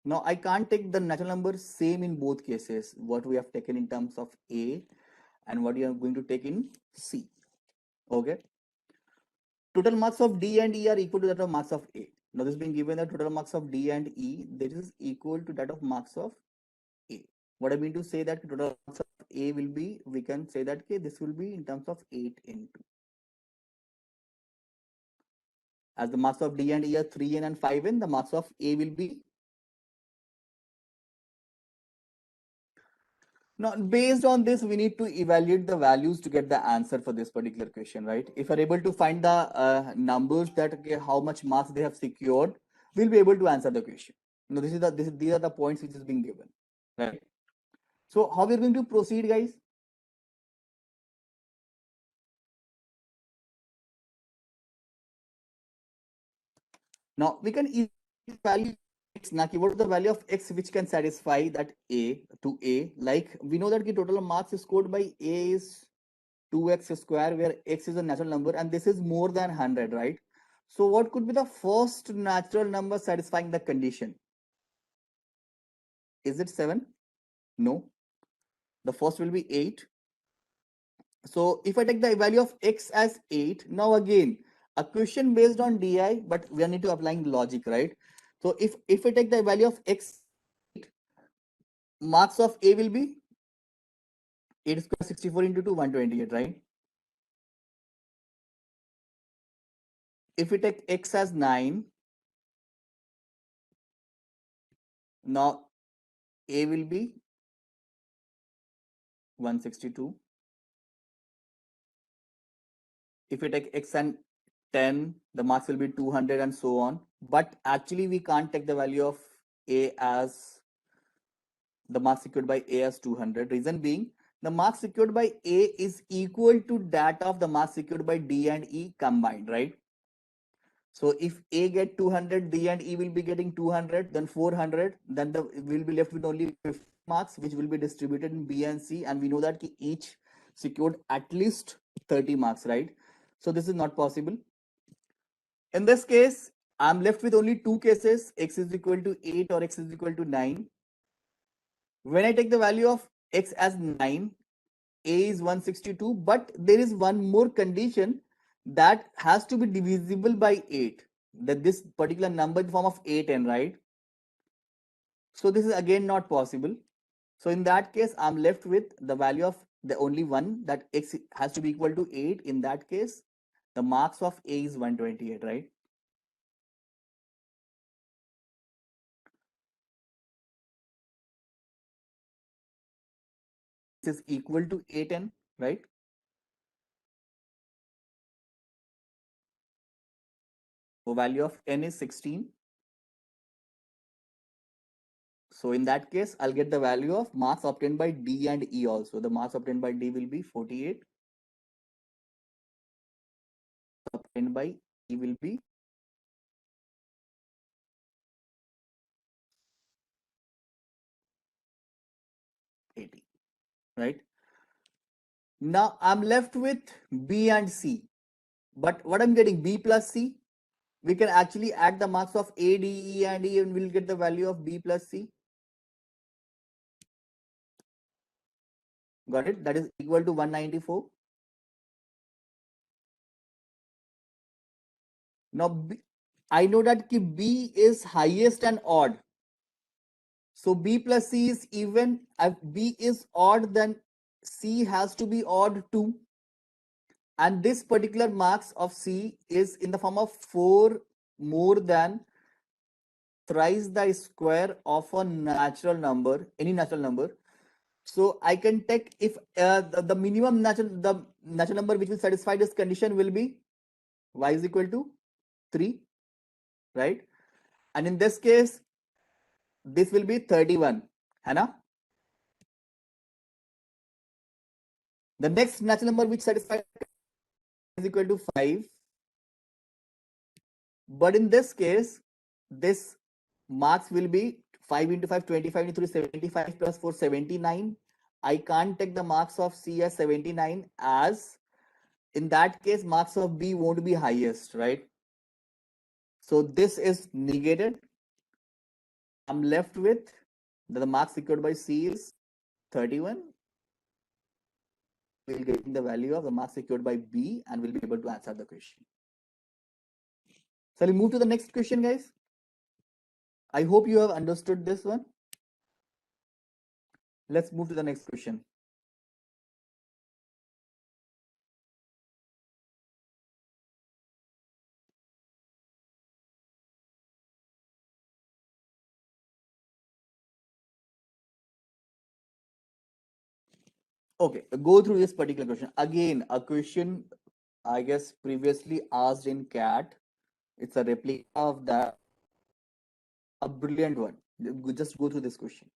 Now I can't take the natural number same in both cases, what we have taken in terms of A and what you are going to take in C. Okay. Total marks of D and E are equal to that of marks of A. Now this being given, the total marks of D and E, this is equal to that of marks of A. What I mean to say that total marks of A will be, we can say that okay, this will be in terms of 8 into. As the marks of D and E are 3n and 5n, the marks of A will be. Now, based on this, we need to evaluate the values to get the answer for this particular question, right? If we're able to find the numbers that okay, how much marks they have secured, we'll be able to answer the question. Now, these are the points which is being given, right? So, how we're going to proceed, guys? Now, we can easily value x. Now, what is the value of x which can satisfy that A to A? Like we know that the total marks scored by A is 2x square, where x is a natural number and this is more than 100, right? So what could be the first natural number satisfying the condition? Is it 7? No. The first will be 8. So if I take the value of x as 8, now again, a question based on DI, but we need to applying logic, right? So if I take the value of x, marks of A will be 8 square 64 into 2, 128, right? If we take x as 9, now A will be 162. If we take x and 10, the marks will be 200 and so on. But actually we can't take the value of A as the marks secured by A as 200. Reason being, the marks secured by A is equal to that of the marks secured by D and E combined, right? So if A get 200, D and E will be getting 200, then 400, then we'll be left with only 50 marks, which will be distributed in B and C. And we know that each secured at least 30 marks, right? So this is not possible. In this case, I'm left with only two cases, x is equal to 8 or x is equal to 9. When I take the value of x as 9, A is 162, but there is one more condition that has to be divisible by 8. That this particular number in the form of 8n, right? So this is again not possible. So in that case, I'm left with the value of the only one, that x has to be equal to 8. In that case, the marks of A is 128, right? This is equal to 8n, right? So value of n is 16. So in that case, I'll get the value of marks obtained by D and E also. The marks obtained by D will be 48. Obtained by E will be 80, right? Now I'm left with B and C. But what I'm getting, B plus C, we can actually add the marks of A, D, E and E and we'll get the value of B plus C. Got it? That is equal to 194. Now I know that B is highest and odd. So B plus C is even. If B is odd, then C has to be odd too. And this particular marks of C is in the form of 4 more than thrice the square of a natural number, any natural number. So I can take, if the minimum the natural number which will satisfy this condition will be y is equal to 3, right? And in this case, this will be 31, है ना? The next natural number which satisfies is equal to 5. But in this case, this marks will be 5 into 5, 25 into 3, 75 plus 4, 79. I can't take the marks of C as 79, as in that case, marks of B won't be highest, right? So this is negated. I'm left with the marks secured by C is 31. We'll get the value of the marks secured by B and we'll be able to answer the question. So we'll move to the next question, guys. I hope you have understood this one. Let's move to the next question. Okay, go through this particular question. Again, a question I guess previously asked in CAT. It's a replica of that. A brilliant one. Just go through this question.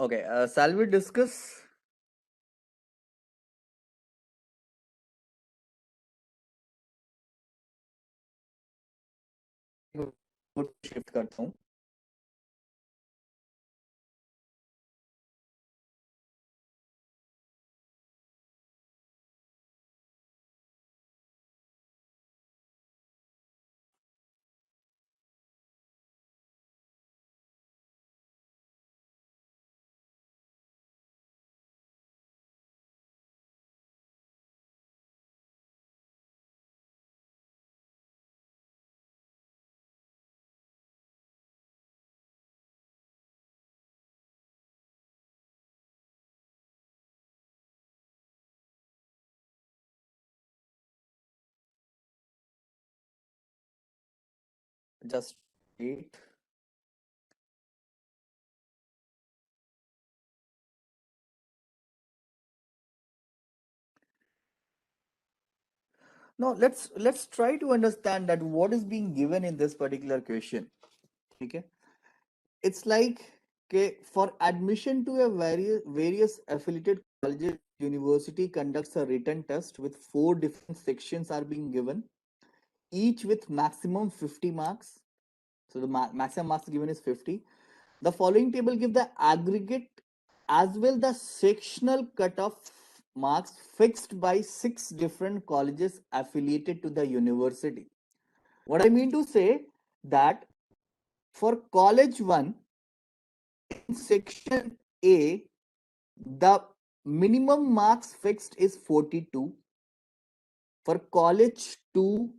Okay, shall we discuss? Shift करता हूँ. just wait. Now let's try to understand that what is being given in this particular question. Okay, it's like, okay, for admission to a various affiliated colleges, university conducts a written test with four different sections are being given, each with maximum 50 marks. So the maximum marks given is 50. The following table give the aggregate as well the sectional cutoff marks fixed by 6 different colleges affiliated to the university. What I mean to say that for college 1 in section A, the minimum marks fixed is 42. For college 2,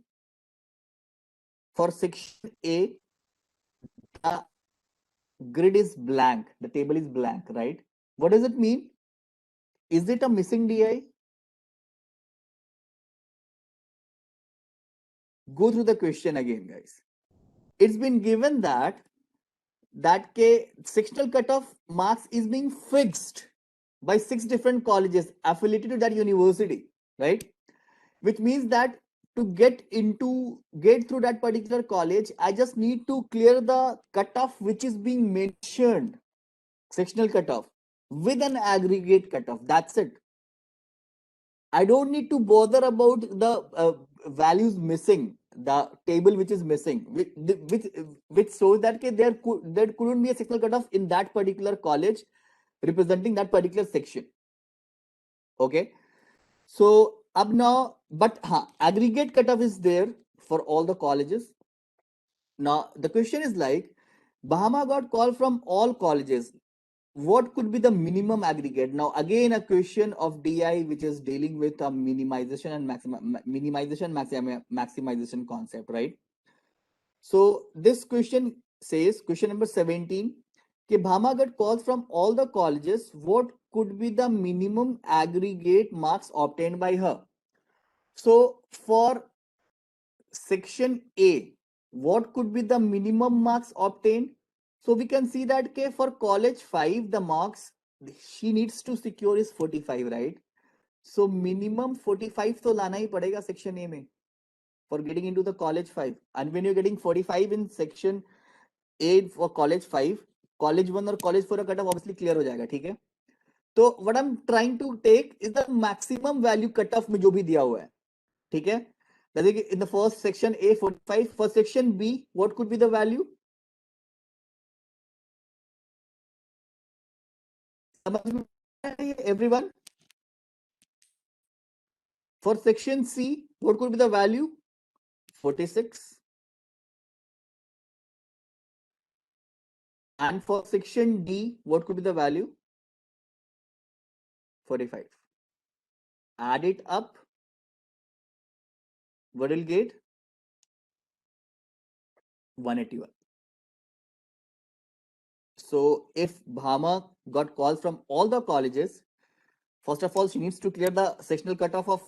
for section A, the grid is blank, the table is blank, right? What does it mean? Is it a missing DI? Go through the question again, guys. It's been given that sectional cutoff marks is being fixed by 6 different colleges affiliated to that university, right? Which means that to get through that particular college, I just need to clear the cutoff which is being mentioned, sectional cutoff, with an aggregate cutoff. That's it. I don't need to bother about the values missing, the table which is missing, which shows that there couldn't be a sectional cutoff in that particular college representing that particular section. Okay, so up now, but aggregate cutoff is there for all the colleges. Now the question is like, Bahama got call from all colleges. What could be the minimum aggregate? Now again a question of DI which is dealing with a minimization and maximization concept, right? So this question says, question number 17, कि Bhama got calls from all the colleges, what could be the minimum aggregate marks obtained by her? So for section A, what could be the minimum marks obtained? So we can see that for college 5, the marks she needs to secure is 45, right? So minimum 45 तो लाना ही पड़ेगा section A में for getting into the college 5. And when you're getting 45 in section A for college 5, college 1 और college 4 का cutoff obviously clear हो जाएगा, ठीक है? तो what I'm trying to take is the maximum value cutoff में जो भी दिया हुआ है, ठीक है? In the first section A 45, for section B, what could be the value? Everyone? For section C, what could be the value? 46. And for section D, what could be the value? 45. Add it up. What will get? 181. So if Bhama got calls from all the colleges, first of all, she needs to clear the sectional cutoff of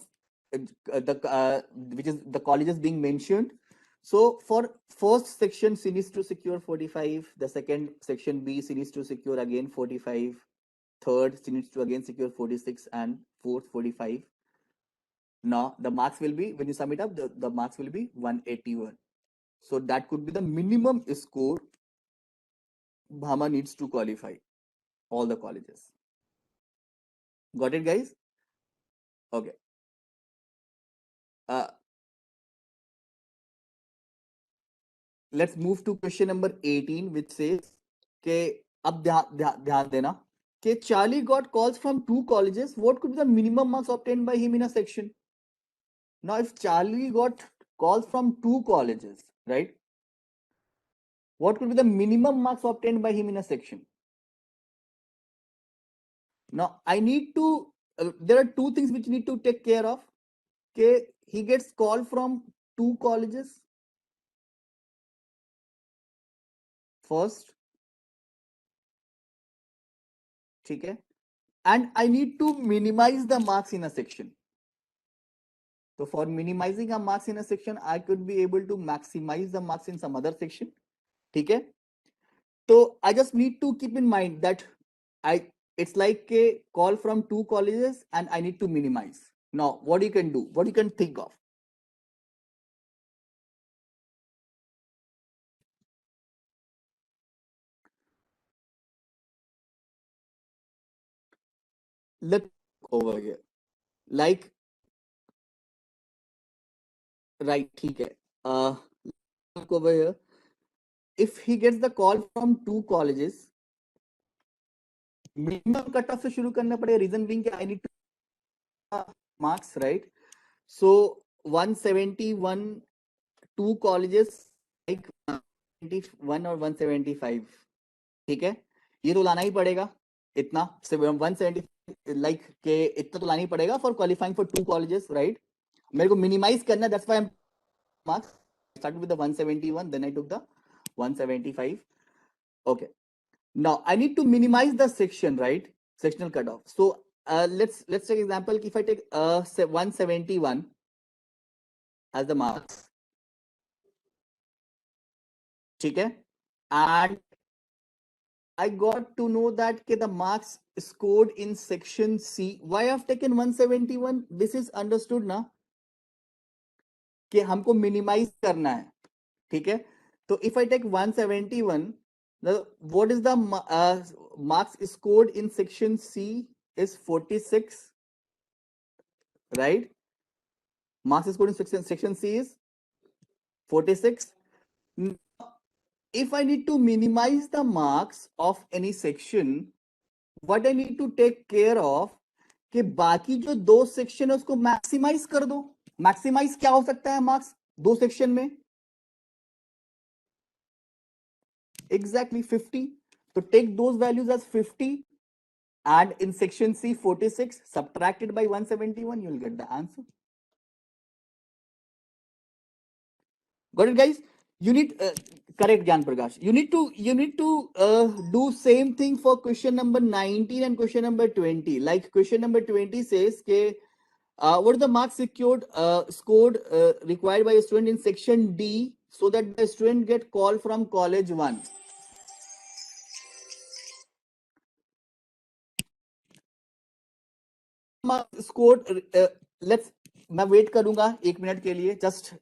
which is the colleges being mentioned. So for first section, she needs to secure 45. The second section B, she needs to secure again 45. Third, she needs to again secure 46, and fourth 45. Now the marks will be, when you sum it up, the marks will be 181. So that could be the minimum score Bhama needs to qualify all the colleges. Got it, guys? Okay. Let's move to question number 18, which says कि अब ध्यान देना कि Charlie got calls from 2 colleges. What could be the minimum marks obtained by him in a section? Now, if Charlie got calls from 2 colleges, right? What could be the minimum marks obtained by him in a section? Now, I need to, there are 2 things which need to take care of. Okay, he gets called from 2 colleges. First, okay, and I need to minimize the marks in a section. So for minimizing a marks in a section, I could be able to maximize the marks in some other section. ठीक है? So I just need to keep in mind that I it's like a call from two colleges and I need to minimize. Now, what you can do, what you can think of. Let's over here. Like right, ठीक है. Look over here. If he gets the call from two colleges, minimum cutoff से शुरू करना पड़ेगा. Reason being I need to marks, right? So 171 two colleges like 171 or 175. ठीक है, ये तो लाना ही पड़ेगा इतना 170 लाइक के इतना तो लाना ही पड़ेगा for qualifying for two colleges right. मेरे को मिनिमाइज करना, that's why I am marks started with the 171, then I took the 175. Okay, now I need to minimize the section, right? Sectional cutoff. So let's take example. If I take 171 as the marks, ठीक है, and I got to know that the marks scored in section C. Why I've taken 171? This is understood ना कि हमको minimize करना है. ठीक है, तो if I take 171, what is the marks scored in section C is 46, right? Marks scored in section C is 46. If I need to minimize the marks of any section, what I need to take care of कि बाकी जो दो section है उसको maximise कर दो. Maximise क्या हो सकता है मार्क्स दो सेक्शन में? Exactly 50. So take those values as 50 and in section C 46 subtracted by 171, you will get the answer. Got it, guys? You need correct, Gyan Prakash. You need to do same thing for question number 19 and question number 20. Like question number 20 says, what are the marks scored required by a student in section D so that the student get call from college 1? Score let's, मैं wait करूंगा एक minute के लिए. Just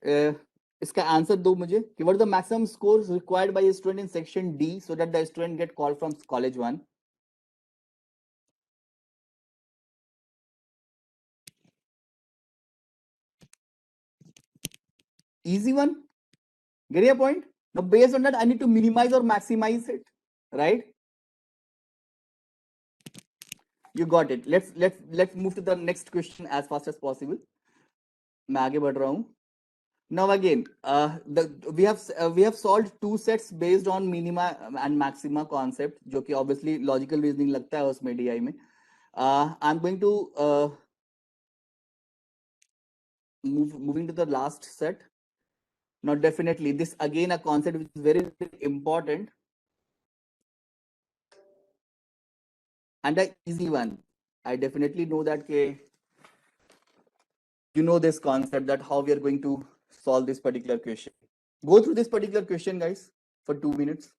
इसका answer दो मुझे कि what is the maximum score required by student in section D so that the student gate call from college 1. Easy one. Get your point? Now based on that I need to minimize or maximize it, right? You got it. Let's move to the next question as fast as possible. मैं आगे बढ़ रहा हूं. Now again, we have solved two sets based on minima and maxima concept, जो कि obviously logical reasoning लगता है उसमें DI में. I'm going to moving to the last set. Now definitely this again a concept which is very, very important and an easy one. I definitely know that you know this concept, that how we are going to solve this particular question. Go through this particular question, guys, for 2 minutes.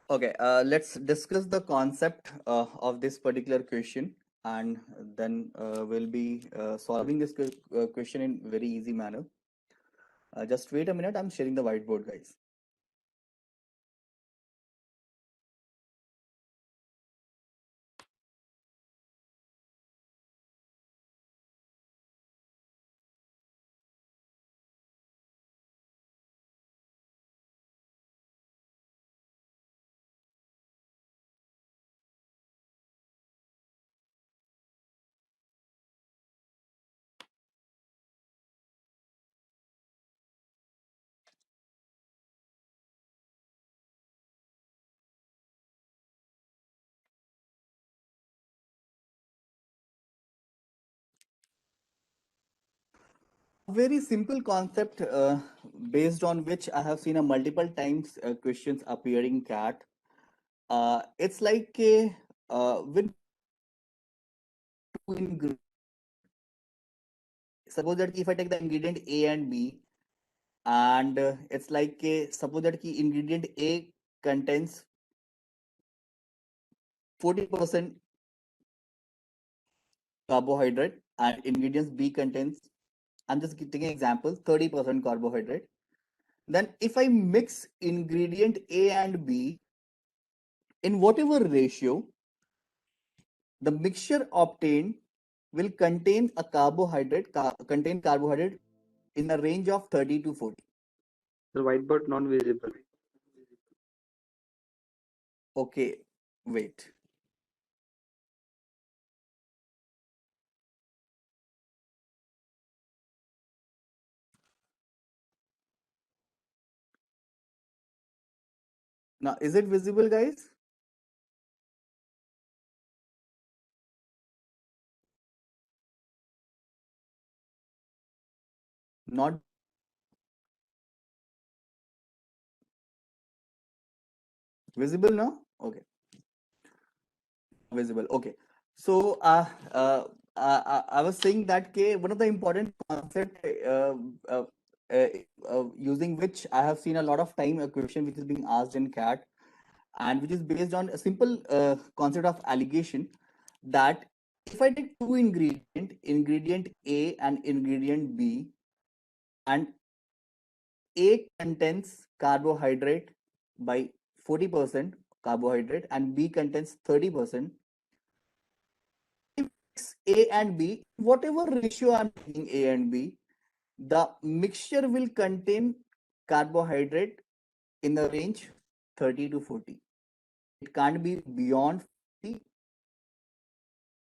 Okay, let's discuss the concept of this particular question, and then we'll be solving this question in very easy manner. Just wait a minute, I'm sharing the whiteboard, guys. Very simple concept based on which I have seen a multiple times questions appearing cat. It's like a with two ingredients. Suppose that if I take the ingredient A and B, and it's like a suppose that key ingredient A contains 40% carbohydrate and ingredients B contains, I'm just taking an example, 30% carbohydrate. Then if I mix ingredient A and B in whatever ratio, the mixture obtained will contain a carbohydrate in a range of 30 to 40. The whiteboard non-visible. Okay, wait. Now, is it visible, guys? Not visible now? Okay, visible. Okay. So, I was saying that one of the important concept uh, using which I have seen a lot of time a question which is being asked in CAT, and which is based on a simple concept of allegation, that if I take two ingredient A and ingredient B, and A contains carbohydrate by 40% carbohydrate and B contains 30%, if A and B, whatever ratio I'm taking A and B, the mixture will contain carbohydrate in the range 30 to 40. It can't be beyond 40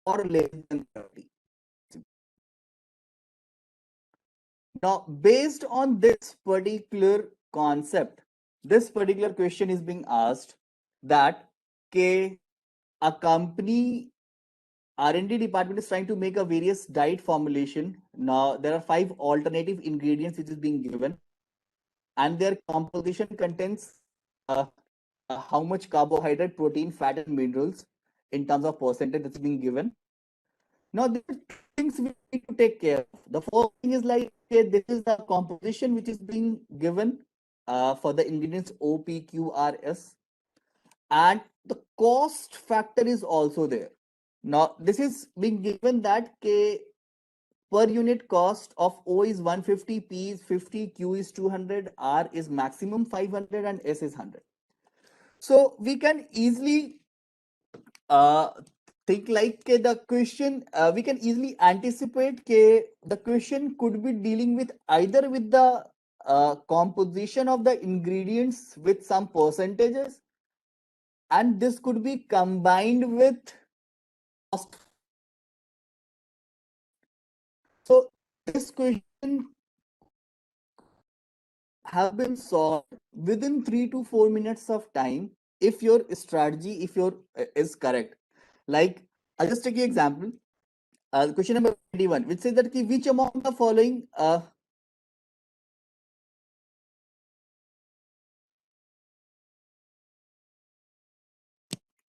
or less than 30. Now, based on this particular concept, this particular question is being asked that a company R&D department is trying to make a various diet formulation. Now, there are 5 alternative ingredients which is being given, and their composition contains uh, how much carbohydrate, protein, fat, and minerals in terms of percentage that's being given. Now, there are two things we need to take care of. The first thing is like, okay, this is the composition which is being given for the ingredients O, P, Q, R, S, and the cost factor is also there. Now, this is being given that per unit cost of O is 150, P is 50, Q is 200, R is maximum 500, and S is 100. So we can easily uh, think like the question, we can easily anticipate the question could be dealing with either with the composition of the ingredients with some percentages, and this could be combined with cost. So this question have been solved within 3 to 4 minutes of time if your strategy if your is correct. Like, I'll just take an example. Question number 21, which says that which among the following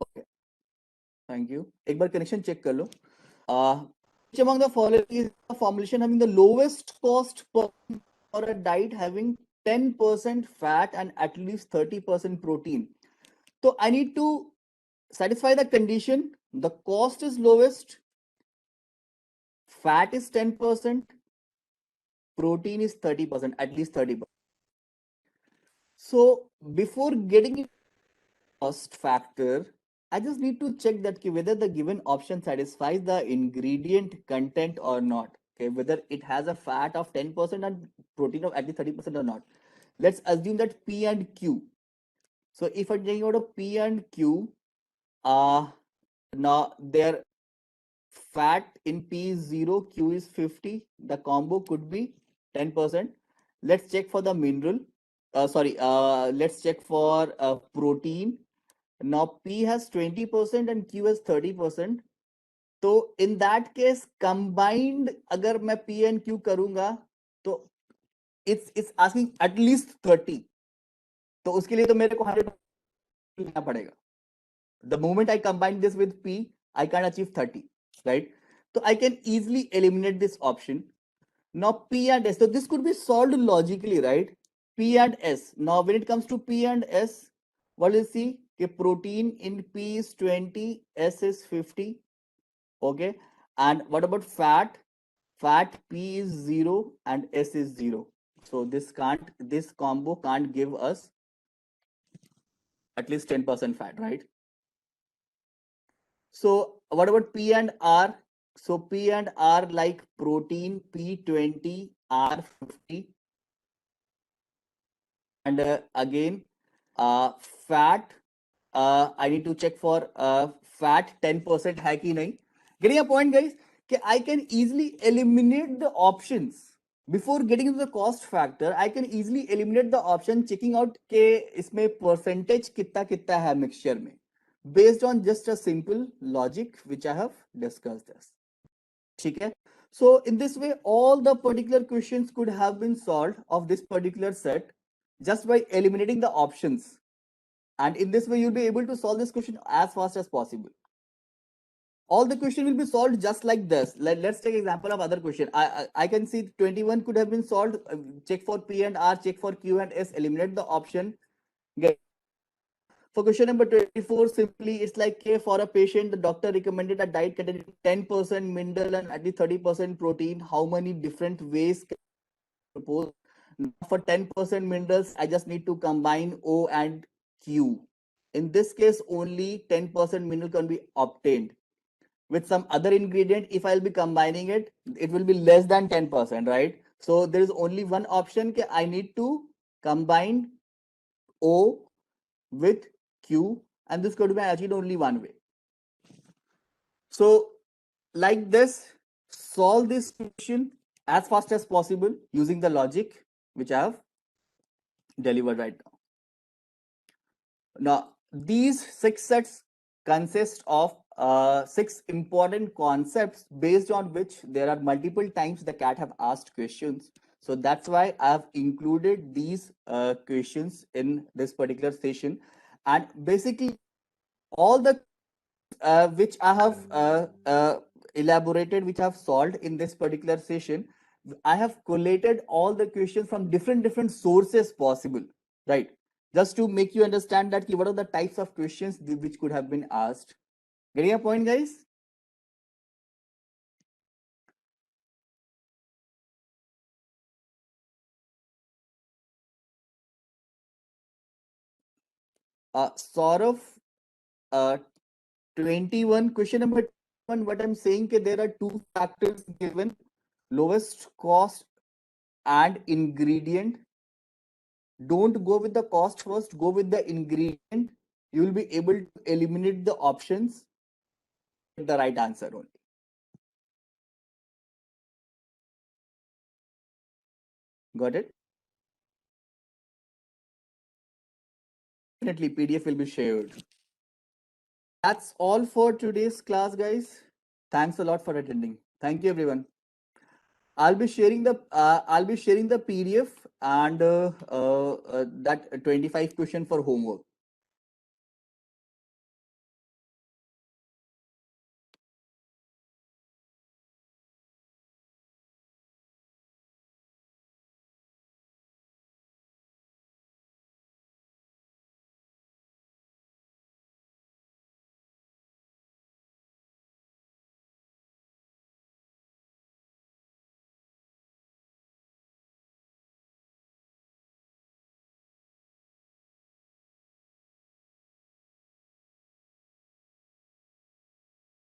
okay, thank you, एक बार connection check कर लो. Which among the following is a formulation having the lowest cost per for a diet having 10% fat and at least 30% protein? So I need to satisfy the condition. The cost is lowest, fat is 10%, protein is 30%, at least 30%. So before getting into cost factor, I just need to check that whether the given option satisfies the ingredient content or not. Okay, whether it has a fat of 10% and protein of at least 30% or not. Let's assume that P and Q. So if I'm taking out of P and Q, now their fat in P is 0, Q is 50. The combo could be 10%. Let's check for the mineral. Let's check for protein. Now P has 20% and Q has 30%. तो in that case combined अगर मैं P and Q करूंगा तो it's asking at least 30. तो उसके लिए तो मेरे को 100 लेना पड़ेगा. The moment I combine this with P, I can achieve 30, right? So I can easily eliminate this option. Now P and S, so this could be solved logically, right? P and S. Now when it comes to P and S, what do you see? Okay, protein in P is 20, S is 50. Okay. And what about fat? Fat P is 0 and S is 0. So this combo can't give us at least 10% fat, right? So what about P and R? So P and R like protein P20, R50. And again, fat, I need to check for fat 10% hai ki nahi. Getting a point, guys? I can easily eliminate the options. Before getting into the cost factor, I can easily eliminate the option checking out ke isme percentage kitta hai mixture mein, based on just a simple logic which I have discussed this. Okay? So in this way, all the particular questions could have been solved of this particular set just by eliminating the options. And in this way, you'll be able to solve this question as fast as possible. All the question will be solved just like this. Let's take example of other question. I can see 21 could have been solved. Check for P and R, check for Q and S, eliminate the option. Get. For question number 24, simply it's like for a patient, the doctor recommended a diet containing 10% mineral and at least 30% protein. How many different ways can I propose? For 10% minerals, I just need to combine O and Q. In this case, only 10% mineral can be obtained. With some other ingredient, if I'll be combining it, it will be less than 10%, right? So there is only one option. I need to combine O with Q, and this could be achieved only one way. So like this, solve this question as fast as possible using the logic which I have delivered right now. Now, these 6 sets consist of 6 important concepts based on which there are multiple times the cat have asked questions. So that's why I have included these questions in this particular session. And basically, all the which I have elaborated, which I have solved in this particular session, I have collated all the questions from different sources possible, right? Just to make you understand that what are the types of questions which could have been asked. Getting a point, guys? Saurav, 21, question number 21, what I'm saying, there are 2 factors given, lowest cost and ingredient. Don't go with the cost first, go with the ingredient. You will be able to eliminate the options, get the right answer only. Got it? Definitely, PDF will be shared. That's all for today's class, guys. Thanks a lot for attending. Thank you, everyone. I'll be sharing the PDF and that 25 question for homework.